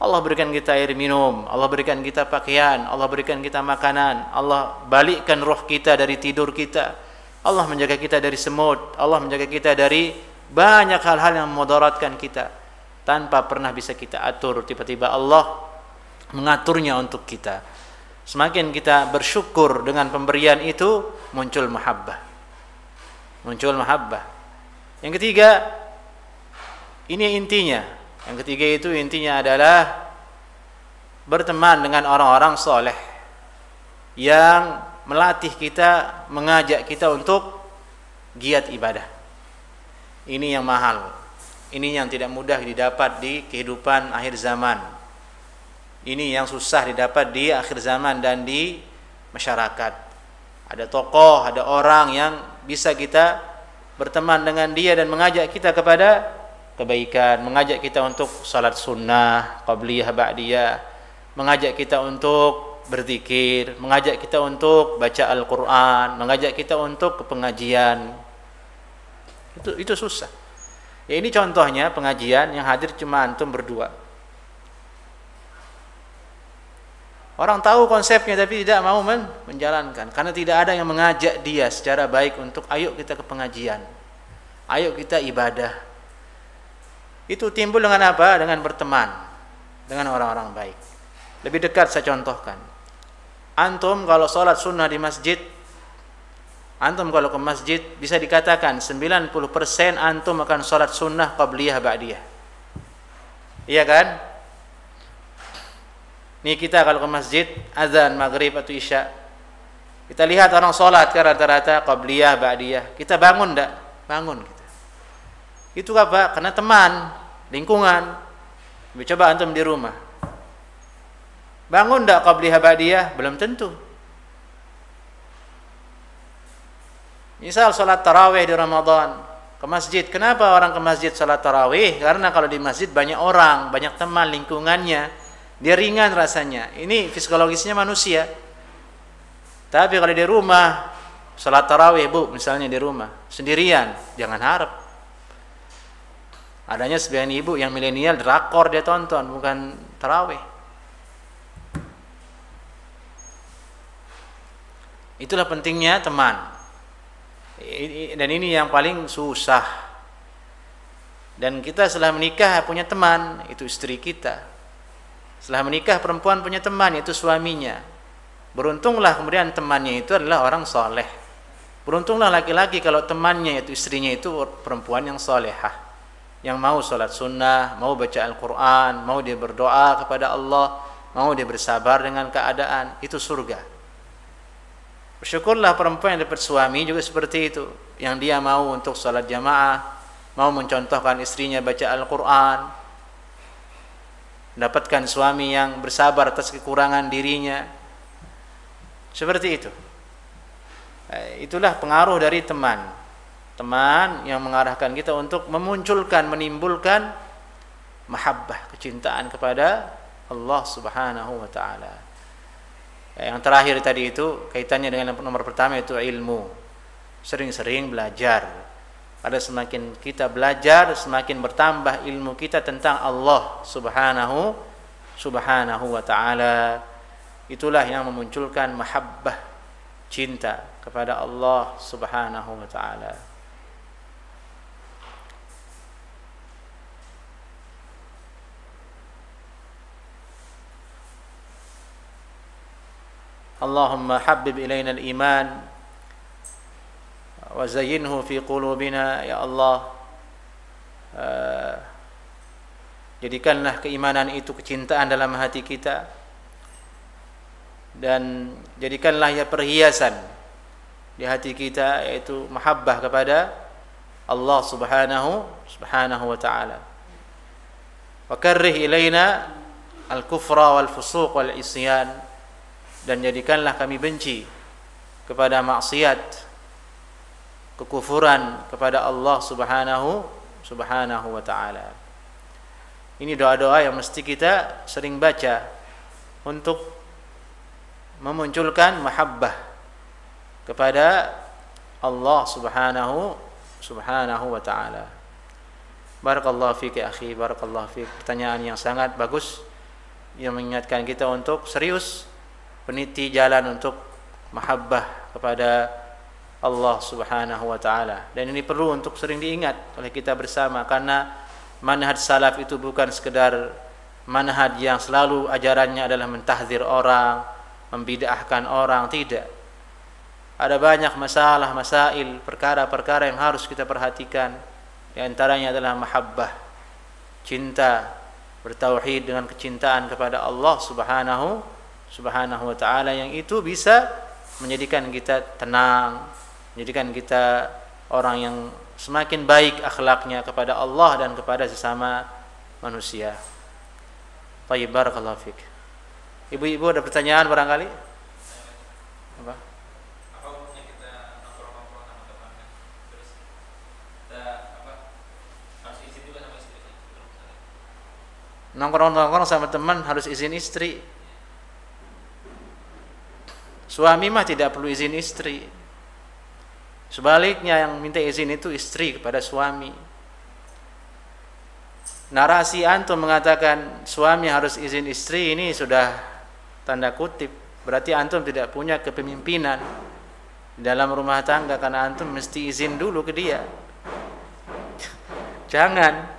Allah berikan kita air minum, Allah berikan kita pakaian, Allah berikan kita makanan, Allah balikkan roh kita dari tidur kita, Allah menjaga kita dari semut, Allah menjaga kita dari banyak hal-hal yang memudaratkan kita tanpa pernah bisa kita atur. Tiba-tiba Allah mengaturnya untuk kita. Semakin kita bersyukur dengan pemberian itu, muncul mahabbah. Muncul mahabbah. Yang ketiga, ini intinya. Yang ketiga itu intinya adalah berteman dengan orang-orang soleh yang melatih kita, mengajak kita untuk giat ibadah. Ini yang mahal. Ini yang tidak mudah didapat di kehidupan akhir zaman. Ini yang susah didapat di akhir zaman dan di masyarakat. Ada tokoh, ada orang yang bisa kita berteman dengan dia dan mengajak kita kepada kebaikan, mengajak kita untuk salat sunnah, qabliyah, ba'diyah, mengajak kita untuk berzikir, mengajak kita untuk baca Al-Quran, mengajak kita untuk ke pengajian. Itu susah. Ya, ini contohnya pengajian yang hadir cuma antum berdua. Orang tahu konsepnya tapi tidak mau menjalankan karena tidak ada yang mengajak dia secara baik untuk ayo kita ke pengajian, ayo kita ibadah. Itu timbul dengan apa? Dengan berteman dengan orang-orang baik. Lebih dekat saya contohkan. Antum kalau sholat sunnah di masjid, antum kalau ke masjid bisa dikatakan 90% antum akan sholat sunnah qabliyah ba'diyah. Iya kan? Nih kita kalau ke masjid azan maghrib atau isya, kita lihat orang sholat kan rata-rata qabliyah ba'diyah. Kita bangun enggak? Bangun kita. Itu apa? Karena teman, lingkungan. Coba antum di rumah, bangun enggak qabliyah ba'diyah? Belum tentu. Misal salat tarawih di Ramadan, ke masjid. Kenapa orang ke masjid salat tarawih? Karena kalau di masjid banyak orang, banyak teman lingkungannya, dia ringan rasanya. Ini psikologisnya manusia. Tapi kalau di rumah salat tarawih, Bu, misalnya di rumah sendirian, jangan harap. Adanya sebagian ibu yang milenial drakor dia tonton, bukan tarawih. Itulah pentingnya teman. Dan ini yang paling susah. Dan kita setelah menikah punya teman, itu istri kita. Setelah menikah perempuan punya teman, itu suaminya. Beruntunglah kemudian temannya itu adalah orang soleh. Beruntunglah laki-laki kalau temannya itu istrinya itu perempuan yang solehah, yang mau sholat sunnah, mau baca Al-Quran, mau dia berdoa kepada Allah, mau dia bersabar dengan keadaan. Itu surga. Bersyukurlah perempuan yang dapat suami juga seperti itu, yang dia mau untuk sholat jamaah, mau mencontohkan istrinya baca Al-Quran, mendapatkan suami yang bersabar atas kekurangan dirinya. Seperti itu. Itulah pengaruh dari teman. Teman yang mengarahkan kita untuk memunculkan, menimbulkan mahabbah, kecintaan kepada Allah Subhanahu wa taala. Yang terakhir tadi itu kaitannya dengan nomor pertama, itu ilmu. Sering-sering belajar. Pada semakin kita belajar, semakin bertambah ilmu kita tentang Allah Subhanahu wa taala. Itulah yang memunculkan mahabbah, cinta kepada Allah Subhanahu wa taala. Allahumma habbib ilaina al-iman wa zayyinhu fi qulubina. Ya Allah, jadikanlah keimanan itu kecintaan dalam hati kita, dan jadikanlah ya perhiasan di hati kita, yaitu mahabbah kepada Allah Subhanahu wa taala. Wa karrih ilaina al-kufra wal fusuq wal isyan, dan jadikanlah kami benci kepada maksiat kekufuran kepada Allah Subhanahu wa taala. Ini doa-doa yang mesti kita sering baca untuk memunculkan mahabbah kepada Allah Subhanahu wa taala. Barakallahu fik ya akhi, barakallahu fik. Pertanyaan yang sangat bagus yang mengingatkan kita untuk serius meniti jalan untuk mahabbah kepada Allah Subhanahu wa taala. Dan ini perlu untuk sering diingat oleh kita bersama, karena manhaj salaf itu bukan sekedar manhaj yang selalu ajarannya adalah mentahdzir orang, membid'ahkan orang, tidak. Ada banyak masail, perkara-perkara yang harus kita perhatikan. Di antaranya adalah mahabbah, cinta, bertauhid dengan kecintaan kepada Allah Subhanahu wa taala, yang itu bisa menjadikan kita tenang, menjadikan kita orang yang semakin baik akhlaknya kepada Allah dan kepada sesama manusia. Baik, barakallahu fik. Ibu-ibu ada pertanyaan barangkali? Apa? Apa hukumnya kita nongkrong-nongkrong sama teman, terus kita harus izin juga sama istri? Nongkrong-nongkrong sama teman harus izin istri. Suami mah tidak perlu izin istri. Sebaliknya yang minta izin itu istri kepada suami. Narasi antum mengatakan suami harus izin istri, ini sudah tanda kutip, berarti antum tidak punya kepemimpinan dalam rumah tangga, karena antum mesti izin dulu ke dia. Jangan.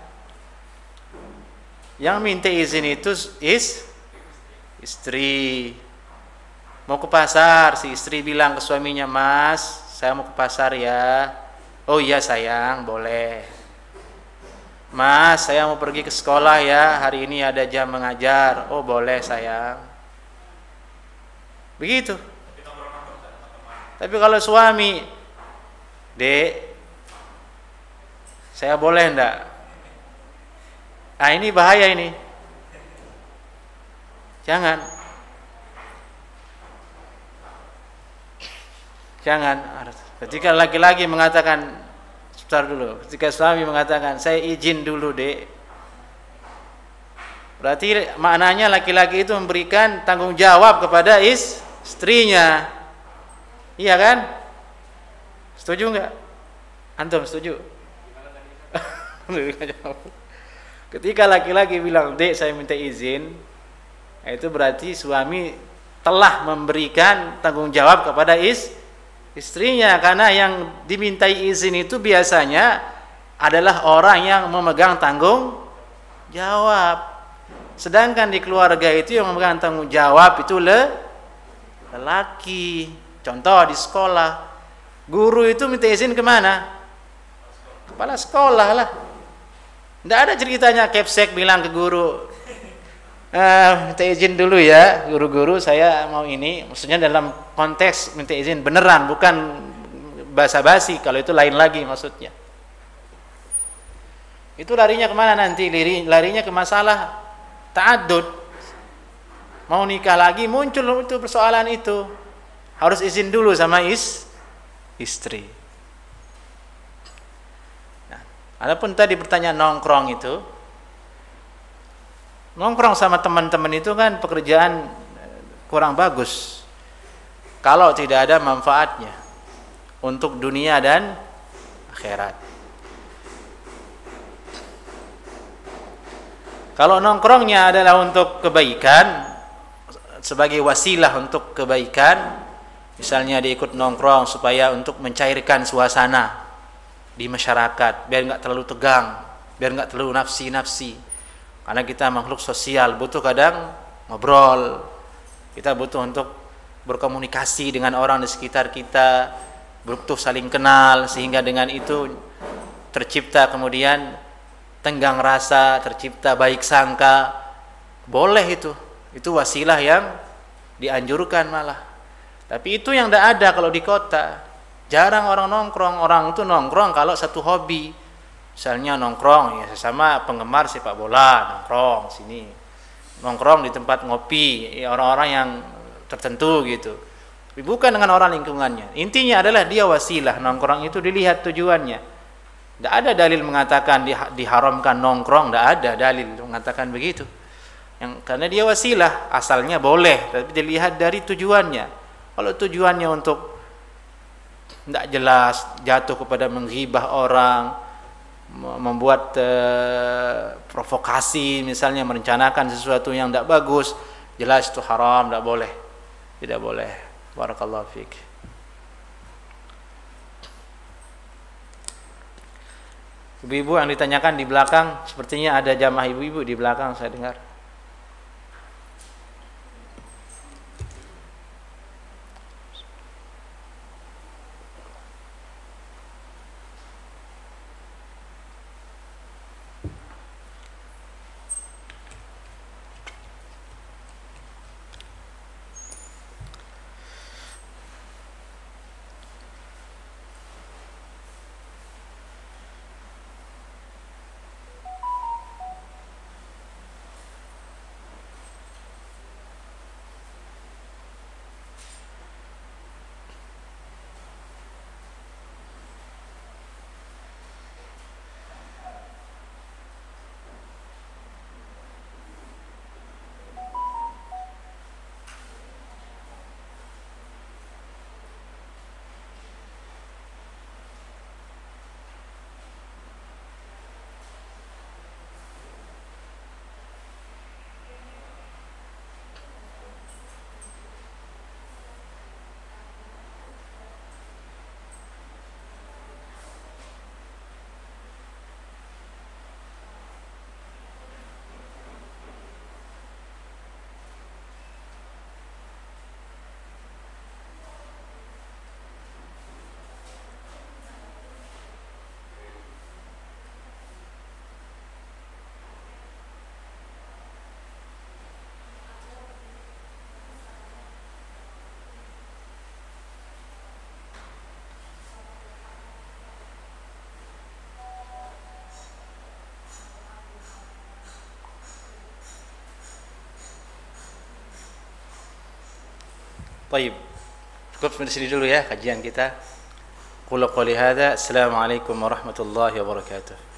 Yang minta izin itu istri. Mau ke pasar, si istri bilang ke suaminya, "Mas, saya mau ke pasar ya." "Oh iya sayang, boleh." "Mas, saya mau pergi ke sekolah ya, hari ini ada jam mengajar." "Oh boleh sayang." Begitu. Tapi kalau suami, "Dek, saya boleh enggak?" Ah, ini bahaya ini. Jangan. Ketika laki-laki mengatakan, sebentar dulu, ketika suami mengatakan, "Saya izin dulu dek," berarti maknanya laki-laki itu memberikan tanggung jawab kepada istrinya. Iya kan? Setuju enggak? Antum setuju? Ketika laki-laki bilang, "Dek, saya minta izin," itu berarti suami telah memberikan tanggung jawab kepada istrinya, karena yang dimintai izin itu biasanya adalah orang yang memegang tanggung jawab. Sedangkan di keluarga itu yang memegang tanggung jawab itu lelaki. Contoh di sekolah, guru itu minta izin kemana? Kepala sekolah lah. Tidak ada ceritanya kepsek bilang ke guru, "Minta izin dulu ya guru-guru, saya mau ini." Maksudnya dalam konteks minta izin beneran, bukan basa-basi. Kalau itu lain lagi maksudnya. Itu larinya kemana nanti? Larinya ke masalah ta'addud. Mau nikah lagi, muncul itu persoalan itu. Harus izin dulu sama istri. Nah, adapun tadi pertanyaan nongkrong itu, nongkrong sama teman-teman itu kan pekerjaan kurang bagus kalau tidak ada manfaatnya untuk dunia dan akhirat. Kalau nongkrongnya adalah untuk kebaikan, sebagai wasilah untuk kebaikan, misalnya dia ikut nongkrong supaya untuk mencairkan suasana di masyarakat, biar nggak terlalu tegang, biar nggak terlalu nafsi-nafsi. Karena kita makhluk sosial, butuh kadang ngobrol, kita butuh untuk berkomunikasi dengan orang di sekitar kita, butuh saling kenal, sehingga dengan itu tercipta kemudian tenggang rasa, tercipta baik sangka. Boleh itu wasilah yang dianjurkan malah. Tapi itu yang tidak ada kalau di kota. Jarang orang nongkrong. Orang itu nongkrong kalau satu hobi. Misalnya nongkrong ya sesama penggemar sepak bola, nongkrong sini. Nongkrong di tempat ngopi, ya orang-orang yang tertentu gitu. Tapi bukan dengan orang lingkungannya. Intinya adalah dia wasilah, nongkrong itu dilihat tujuannya. Tidak ada dalil mengatakan diharamkan nongkrong, tidak ada dalil mengatakan begitu. Karena dia wasilah, asalnya boleh, tapi dilihat dari tujuannya. Kalau tujuannya untuk tidak jelas, jatuh kepada menghibah orang, membuat provokasi, misalnya merencanakan sesuatu yang tidak bagus, jelas itu haram, tidak boleh. Tidak boleh. Barakallahu fiik. Ibu-ibu yang ditanyakan di belakang, sepertinya ada jamaah ibu-ibu di belakang saya dengar. Baik, cukup sampai di sini dulu ya kajian kita. Qul qouli hadza, assalamualaikum warahmatullahi wabarakatuh.